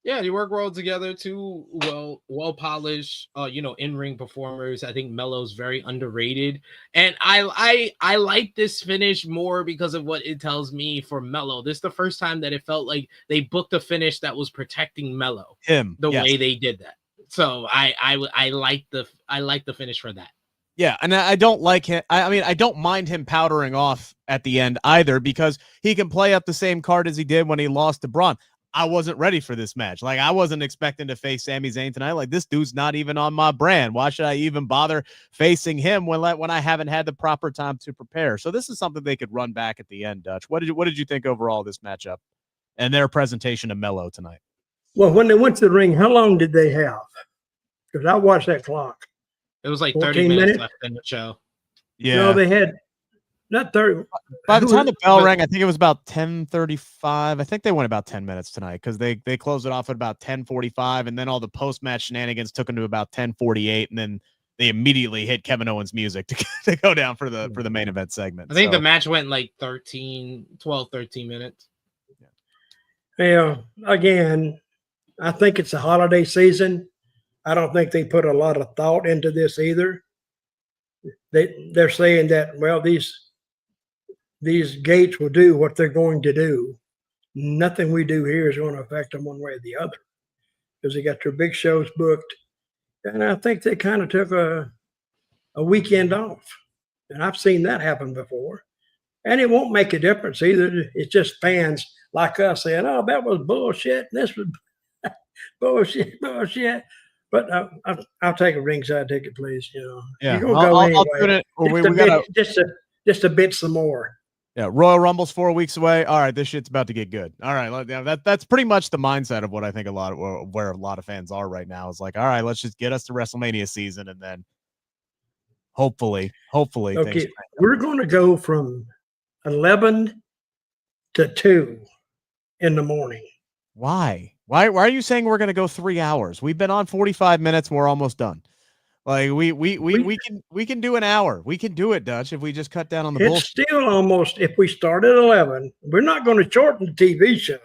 Yeah, they work well together. Two well polished, in-ring performers. I think Melo's very underrated, and I like this finish more because of what it tells me for Melo. This is the first time that it felt like they booked a finish that was protecting Melo. Way they did that. So I like the finish for that. Yeah, and I don't like him. I mean, I don't mind him powdering off at the end either, because he can play up the same card as he did when he lost to Braun. I wasn't ready for this match. Like, I wasn't expecting to face Sami Zayn tonight. Like, this dude's not even on my brand. Why should I even bother facing him when I haven't had the proper time to prepare? So this is something they could run back at the end, Dutch. What did you think overall of this matchup and their presentation of Melo tonight? Well, when they went to the ring, how long did they have? Because I watched that clock. It was like 30 minutes left in the show. Yeah. No, they had not 30. By the time the bell rang, I think it was about 10:35. I think they went about 10 minutes tonight because they closed it off at about 10:45, and then all the post-match shenanigans took them to about 10:48, and then they immediately hit Kevin Owens' music to go down for the main event segment. I think the match went like 13 minutes. Yeah. Again, I think it's a holiday season. I don't think they put a lot of thought into this either. They're saying that, well, these gates will do what they're going to do. Nothing we do here is going to affect them one way or the other, because they got their big shows booked. And I think they kind of took a weekend off. And I've seen that happen before. And it won't make a difference either. It's just fans like us saying, oh, that was bullshit. This was bullshit. But I'll take a ringside ticket, please. Yeah, you're gonna go anyway. I'll do it. We gotta just a bit some more. Yeah, Royal Rumble's 4 weeks away. All right, this shit's about to get good. All right, that's pretty much the mindset of what I think where a lot of fans are right now. Is like, all right, let's just get us to WrestleMania season, and then hopefully. Okay, we're going to go from 11 to 2 in the morning. Why? Why are you saying we're going to go 3 hours? We've been on 45 minutes. And we're almost done. Like we can do an hour. We can do it, Dutch, if we just cut down on the bullshit. It's still almost, if we start at 11, we're not going to shorten the TV show.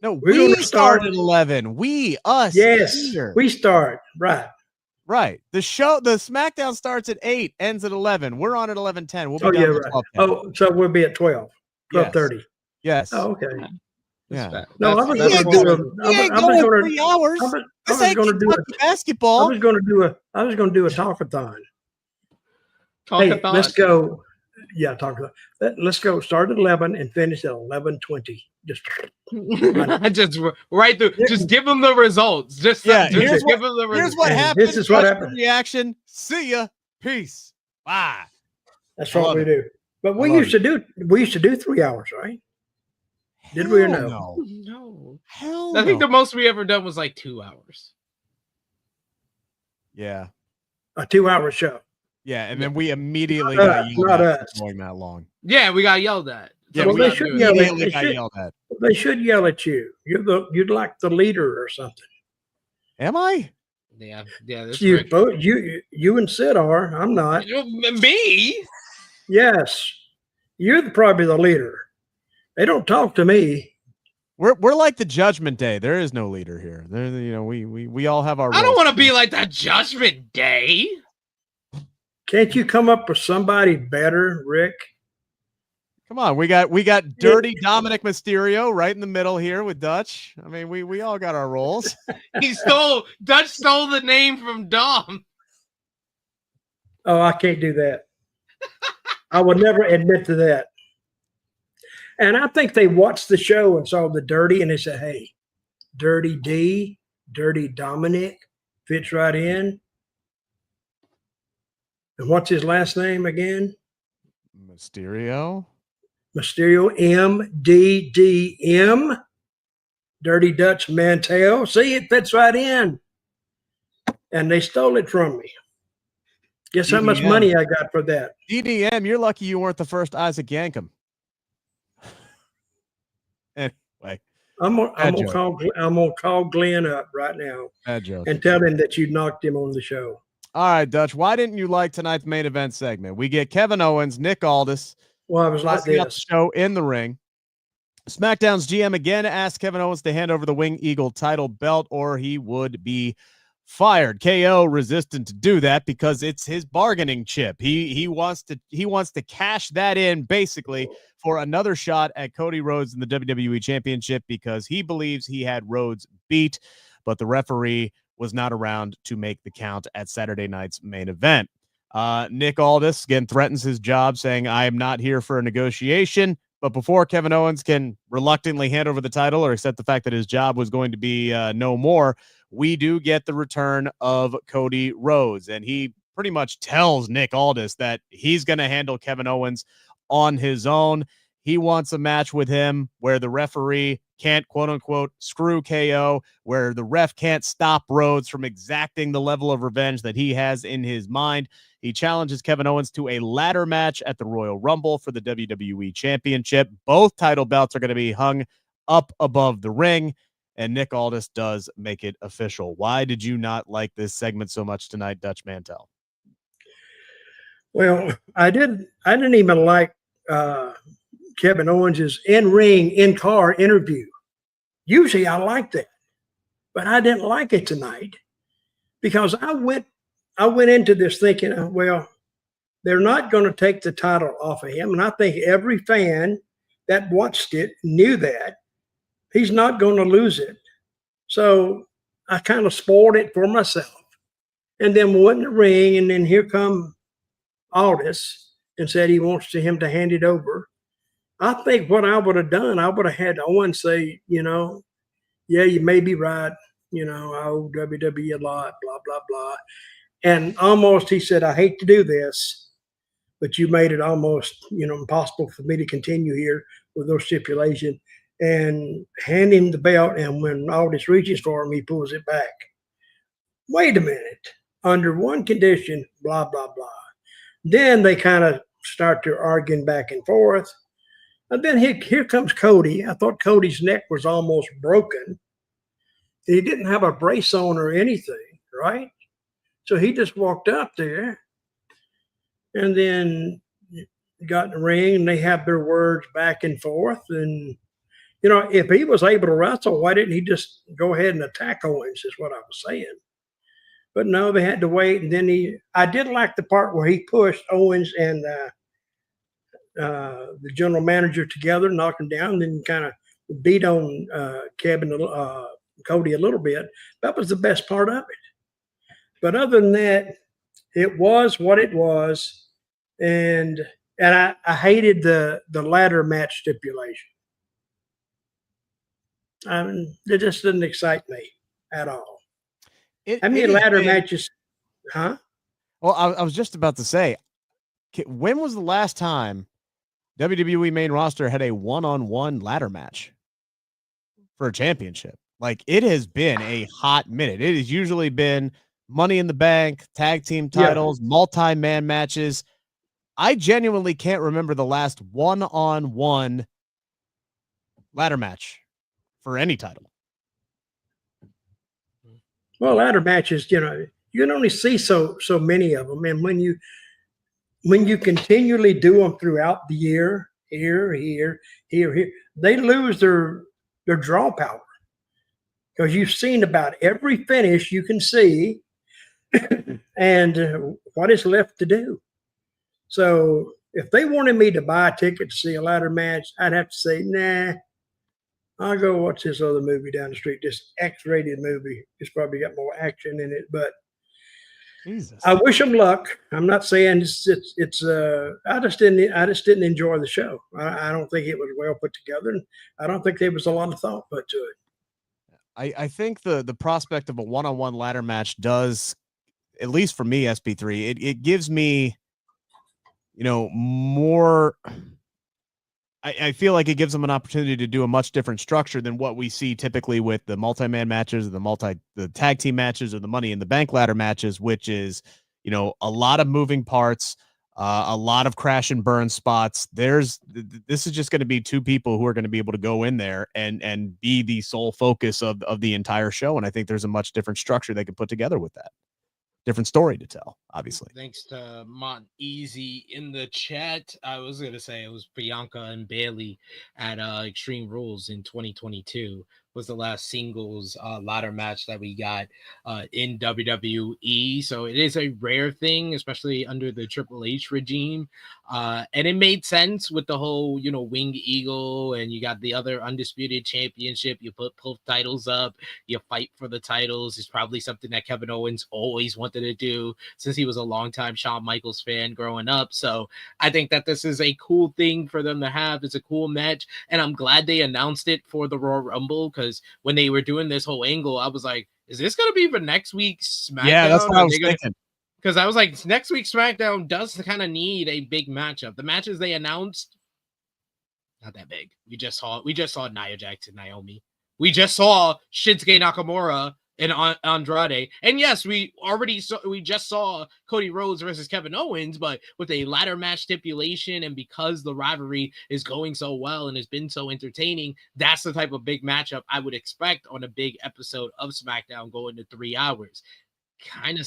No, we start at 11. Yes, here. We start. Right. The SmackDown starts at 8, ends at 11. We're on at 11:10. We'll be done at 12:10. Oh, so we'll be at 12:30. Yes. Oh, okay. Yeah. No, I was going to do 3 hours. I was going to do basketball. I was going to do a talkathon. Hey, let's go. Yeah, talkathon. Let's go. Start at 11 and finish at 11:20. Just right through. Just give them the results. Just give them the results. Here's what happened. This is what happened. Reaction. See ya. Peace. Bye. That's what we do. But we used to do 3 hours, right? Did we or no? No. Hell no. I think the most we ever done was like 2 hours. Yeah. A 2-hour show. Yeah, and then we immediately got yelled at for going that long. Yeah, we got yelled at. Yeah, well, they should yell at. They should yell at you. You're like the leader or something. Am I? Yeah. You and Sid are. I'm not. Me? Yes, you're probably the leader. They don't talk to me. We're like the Judgment Day. There is no leader here. We all have our roles. I don't want to be like that Judgment Day. Can't you come up with somebody better, Rick? Come on, we got dirty Dominic Mysterio right in the middle here with Dutch. I mean, we all got our roles. Dutch stole the name from Dom. Oh, I can't do that. I would never admit to that. And I think they watched the show and saw the dirty, and they said, "Hey, Dirty D, Dirty Dominic fits right in." And what's his last name again? Mysterio, MDDM, Dirty Dutch Mantell. See, it fits right in. And they stole it from me. Guess how much money I got for that? DDM, you're lucky you weren't the first Isaac Yankem. Anyway, I'm gonna call Glenn up right now and tell him that you knocked him on the show. All right, Dutch. Why didn't you like tonight's main event segment? We get Kevin Owens, Nick Aldis. Well, I was like this. The show in the ring. SmackDown's GM again asked Kevin Owens to hand over the Wing Eagle title belt, or he would be fired. KO resistant to do that because it's his bargaining chip. He wants to cash that in basically for another shot at Cody Rhodes in the WWE Championship because he believes he had Rhodes beat, but the referee was not around to make the count at Saturday night's main event. Nick Aldis again threatens his job, saying, "I am not here for a negotiation." But before Kevin Owens can reluctantly hand over the title or accept the fact that his job was going to be no more, we do get the return of Cody Rhodes. And he pretty much tells Nick Aldis that he's going to handle Kevin Owens on his own. He wants a match with him where the referee can't, quote unquote, screw KO, where the ref can't stop Rhodes from exacting the level of revenge that he has in his mind. He challenges Kevin Owens to a ladder match at the Royal Rumble for the WWE Championship. Both title belts are going to be hung up above the ring, and Nick Aldis does make it official. Why did you not like this segment so much tonight, Dutch Mantell? Well, I didn't even like Kevin Owens' in-ring, in-car interview. Usually I like that, but I didn't like it tonight because I went into this thinking, well, they're not going to take the title off of him. And I think every fan that watched it knew that. He's not going to lose it. So I kind of spoiled it for myself. And then went in the ring, and then here come Aldis and said he wants him to hand it over. I think what I would have done, I would have had Owens say, yeah, you may be right. I owe WWE a lot, blah, blah, blah. And almost he said, I hate to do this, but you made it almost, impossible for me to continue here with those stipulations. And hand him the belt, and when Aldis reaches for him, he pulls it back. Wait a minute. Under one condition, blah, blah, blah. Then they kind of start to arguing back and forth. And then here comes Cody. I thought Cody's neck was almost broken. He didn't have a brace on or anything, right? So he just walked up there and then got in the ring, and they have their words back and forth. And if he was able to wrestle, why didn't he just go ahead and attack Owens, is what I was saying. But no, they had to wait. And then I did like the part where he pushed Owens and the general manager together, knocked him down, and then kind of beat on Cody a little bit. That was the best part of it. But other than that, it was what it was. And I hated the ladder match stipulation. It just didn't excite me at all. How many ladder matches? Huh? Well, I was just about to say, when was the last time WWE main roster had a one-on-one ladder match for a championship? Like, it has been a hot minute. It has usually been Money in the Bank, tag team titles, multi-man matches. I genuinely can't remember the last one-on-one ladder match for any title. Well, ladder matches, you can only see so many of them, and when you continually do them throughout the year, here, they lose their draw power, because you've seen about every finish you can see, and what is left to do. So if they wanted me to buy a ticket to see a ladder match, I'd have to say, nah, I'll go watch this other movie down the street, this X-rated movie. It's probably got more action in it, but Jesus. I wish them luck. I'm not saying it's I just didn't enjoy the show. I don't think it was well put together, and I don't think there was a lot of thought put to it. I think the prospect of a one-on-one ladder match does, at least for me, SP3, it gives me, more. I feel like it gives them an opportunity to do a much different structure than what we see typically with the multi-man matches, or the tag team matches, or the Money in the Bank ladder matches, which is, a lot of moving parts, a lot of crash and burn spots. This is just going to be two people who are going to be able to go in there and be the sole focus of the entire show. And I think there's a much different structure they can put together with that. Different story to tell, obviously. Thanks to Mont Easy in the chat. I was going to say it was Bianca and Bailey at Extreme Rules in 2022 was the last singles ladder match that we got in WWE. So it is a rare thing, especially under the Triple H regime. And it made sense with the whole, Winged Eagle, and you got the other undisputed championship. You put both titles up, you fight for the titles. It's probably something that Kevin Owens always wanted to do since he was a longtime Shawn Michaels fan growing up. So I think that this is a cool thing for them to have. It's a cool match, and I'm glad they announced it for the Royal Rumble, because when they were doing this whole angle, I was like, is this going to be for next week's SmackDown? Yeah, that's what I was thinking. Because I was like, next week's SmackDown does kind of need a big matchup. The matches they announced, not that big. We just saw Nia Jax and Naomi. We just saw Shinsuke Nakamura and Andrade. And yes, we just saw Cody Rhodes versus Kevin Owens, but with a ladder match stipulation, and because the rivalry is going so well and has been so entertaining, that's the type of big matchup I would expect on a big episode of SmackDown going to 3 hours. Kind of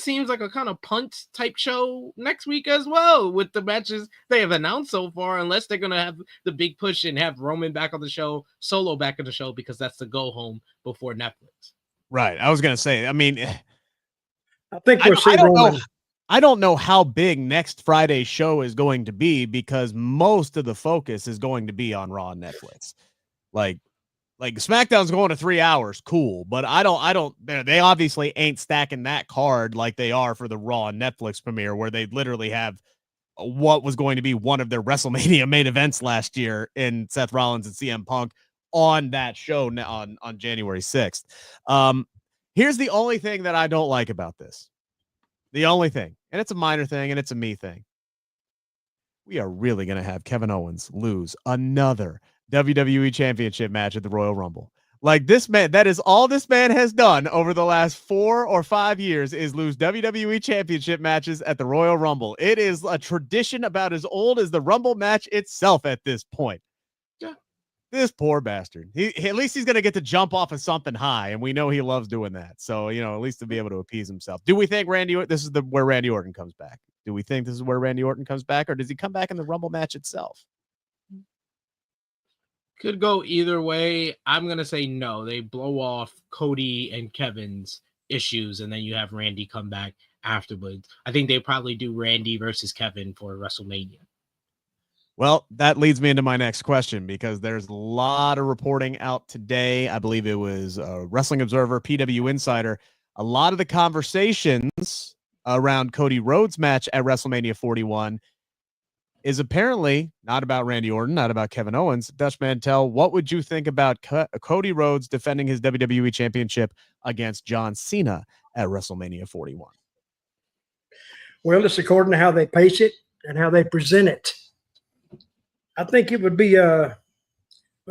seems like a kind of punt type show next week as well, with the matches they have announced so far, unless they're going to have the big push and have Roman back on the show, Solo back on the show, because that's the go home before Netflix. Right. I was going to say, I mean, I think we'll see Roman. I don't know how big next Friday's show is going to be, because most of the focus is going to be on Raw and Netflix. Like SmackDown's going to 3 hours. Cool. But they obviously ain't stacking that card like they are for the Raw and Netflix premiere, where they literally have what was going to be one of their WrestleMania main events last year in Seth Rollins and CM Punk on that show on January 6th. Here's the only thing that I don't like about this. The only thing, and it's a minor thing, and it's a me thing. We are really going to have Kevin Owens lose another WWE Championship match at the Royal Rumble. Like, this man, that is all this man has done over the last 4 or 5 years, is lose WWE Championship matches at the Royal Rumble. It is a tradition about as old as the Rumble match itself at this point. Yeah. This poor bastard. At least he's going to get to jump off of something high, and we know he loves doing that. So, at least to be able to appease himself. Do we think this is where Randy Orton comes back? Do we think this is where Randy Orton comes back, or does he come back in the Rumble match itself? Could go either way. I'm going to say no. They blow off Cody and Kevin's issues, and then you have Randy come back afterwards. I think they probably do Randy versus Kevin for WrestleMania. Well, that leads me into my next question, because there's a lot of reporting out today. I believe it was Wrestling Observer, PW Insider. A lot of the conversations around Cody Rhodes' match at WrestleMania 41 is apparently not about Randy Orton, not about Kevin Owens. Dutch Mantell, what would you think about Cody Rhodes defending his WWE Championship against John Cena at WrestleMania 41? Well, it's according to how they pace it and how they present it. I think it would be but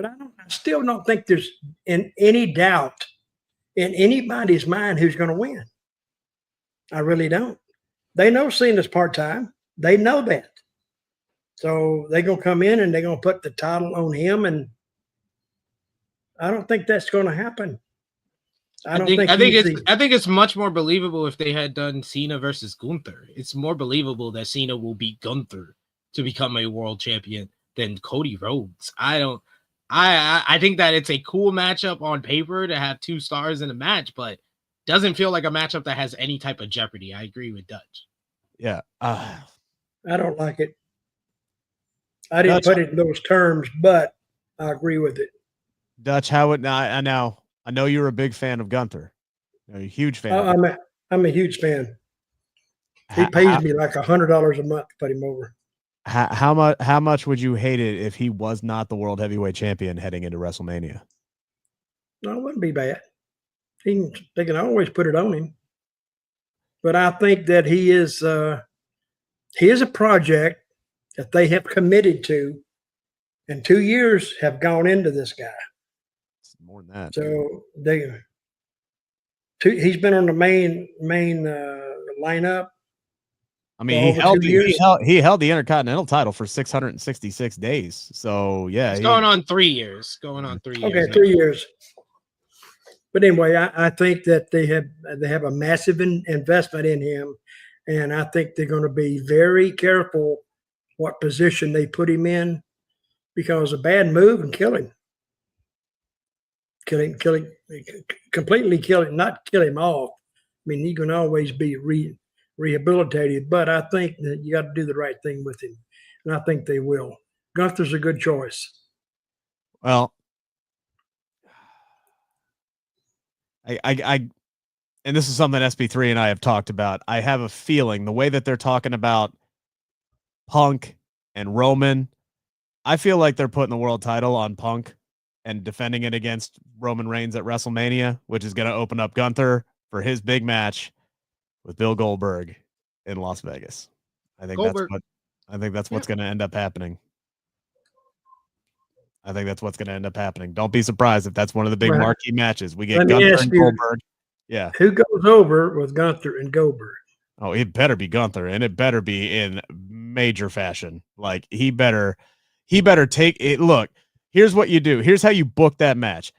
I still don't think there's any doubt in anybody's mind who's going to win. I really don't. They know Cena's part-time. They know that. So they're going to come in and they're going to put the title on him, and I don't think that's going to happen. I think it's much more believable if they had done Cena versus Gunther. It's more believable that Cena will beat Gunther to become a world champion than Cody Rhodes. I think that it's a cool matchup on paper to have 2 stars in a match, but doesn't feel like a matchup that has any type of jeopardy. I agree with Dutch. Yeah. I don't like it. I didn't put it in those terms, but I agree with it. Dutch, how would I know you're a big fan of Gunther. You're a huge fan. I'm a huge fan. He pays me like $100 a month to put him over. How much would you hate it if he was not the world heavyweight champion heading into WrestleMania? No, it wouldn't be bad. They can always put it on him. But I think that he is a project that they have committed to, and 2 years have gone into this guy. It's more than that. So he's been on the main lineup. I mean, he held the Intercontinental title for 666 days. So yeah, it's going on 3 years. Okay, 3 years. But anyway, I think that they have a massive investment in him, and I think they're going to be very careful what position they put him in, because a bad move can kill him. Completely kill him, not kill him off. I mean, he can always be rehabilitated, but I think that you got to do the right thing with him, and I think they will. Gunther's a good choice. Well, I and this is something SP3 and I have talked about. I have a feeling the way that they're talking about Punk and Roman, I feel like they're putting the world title on Punk and defending it against Roman Reigns at WrestleMania, which is going to open up Gunther for his big match with Bill Goldberg in Las Vegas. I think that's what's going to end up happening. Don't be surprised if that's one of the big marquee matches. We get Gunther and Goldberg. Yeah. Who goes over with Gunther and Goldberg? Oh, it better be Gunther, and it better be in major fashion. Like, he better take it. Look, here's what you do. Here's how you book that match.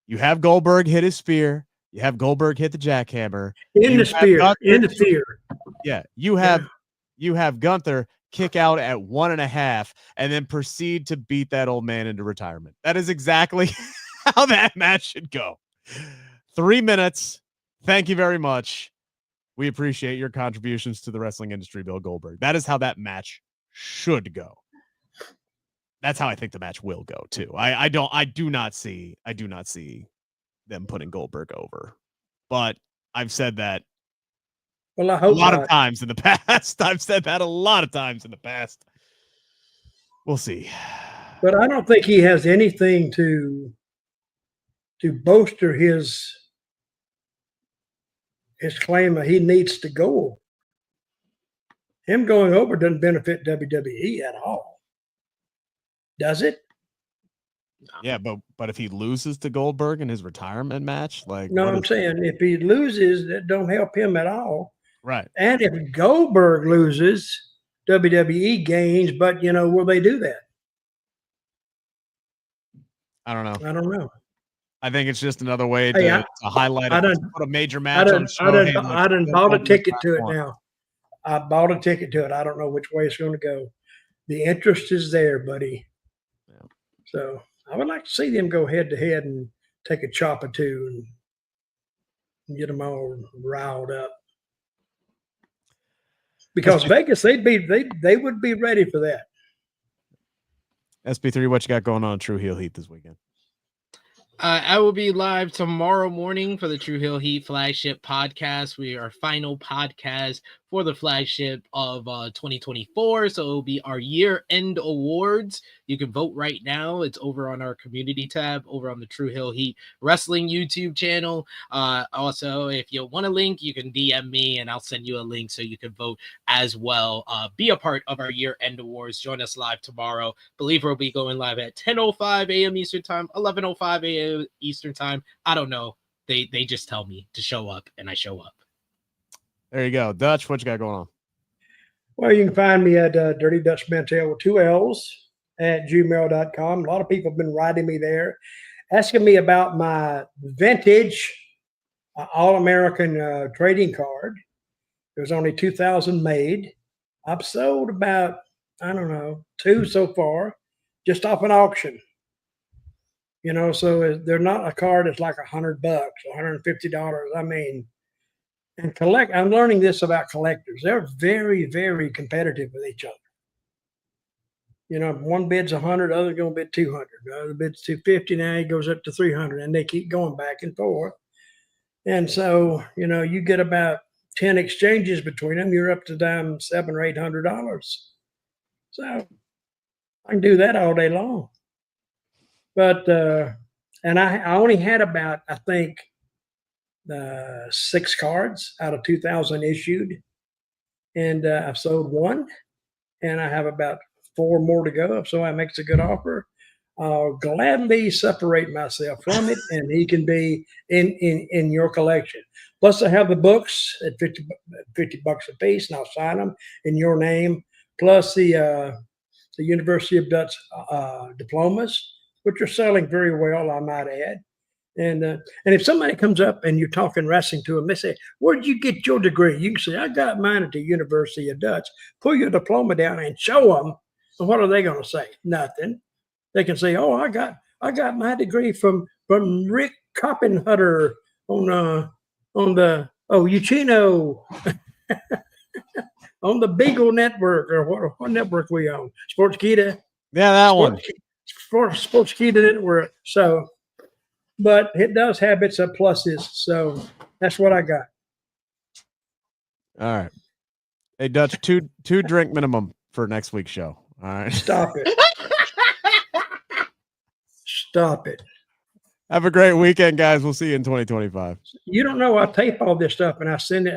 You have Goldberg hit his spear. You have Goldberg hit the jackhammer. In the spear. Yeah. You have Gunther kick out at 1.5 and then proceed to beat that old man into retirement. That is exactly how that match should go. 3 minutes. Thank you very much. We appreciate your contributions to the wrestling industry, Bill Goldberg. That is how that match should go. That's how I think the match will go too. I do not see them putting Goldberg over. But I've said that a lot of times in the past. I've said that a lot of times in the past. We'll see. But I don't think he has anything to to bolster his claim that he needs to go. Him going over doesn't benefit WWE at all, does it? Yeah, but if he loses to Goldberg in his retirement match, like no, I'm saying if he loses, that don't help him at all. Right. And if Goldberg loses, WWE gains, but will they do that? I don't know. I don't know. I think it's just another way to highlight it. Put a major match on show. I done bought a ticket to it now. I bought a ticket to it. I don't know which way it's going to go. The interest is there, buddy. Yeah. So I would like to see them go head to head and take a chop or two and get them all riled up. Because Vegas, they would be ready for that. SP3, what you got going on True Heel Heat this weekend? I will be live tomorrow morning for the True Heel Heat flagship podcast. We are our final podcast for the flagship of 2024. So it'll be our year-end awards. You can vote right now. It's over on our community tab over on the True Heel Heat Wrestling YouTube channel. Also, if you want a link, you can DM me and I'll send you a link so you can vote as well. Be a part of our year-end awards. Join us live tomorrow. Believe we'll be going live at 10:05 a.m. Eastern Time, 11:05 a.m. Eastern Time. I don't know. They just tell me to show up and I show up. There you go. Dutch, what you got going on? Well, you can find me at Dirty Dutch Mantell with 2 L's at gmail.com. A lot of people have been writing me there, asking me about my vintage All-American trading card. There's only 2,000 made. I've sold about, 2 so far, just off an auction. So they're not a card that's like $100, $150. I mean, and I'm learning this about collectors. They're very, very competitive with each other. One bid's 100, other going to bid 200. The other bid's 250. Now he goes up to 300, and they keep going back and forth. And so, you get about 10 exchanges between them. You're up to down $700 or $800. So I can do that all day long. But and I only had about, I think, 6 cards out of 2,000 issued, and I've sold 1, and I have about 4 more to go. If somebody makes a good offer, I'll gladly separate myself from it, and he can be in your collection. Plus, I have the books at $50 a piece, and I'll sign them in your name. Plus the University of Dutch diplomas, which are selling very well, I might add. And if somebody comes up and you're talking wrestling to them, they say, "Where did you get your degree?" You can say, "I got mine at the University of Dutch." Pull your diploma down and show them. And what are they going to say? Nothing. They can say, "Oh, I got my degree from Rick Coppenhutter on the Ucchino on the Beagle Network," or what network we own? Sportskeeda. Yeah, that one. Sportskeeda Network. So. But it does have its pluses, so that's what I got. All right. Hey, Dutch, two drink minimum for next week's show. All right. Stop it. Stop it. Have a great weekend, guys. We'll see you in 2025. You don't know, I tape all this stuff and I send it.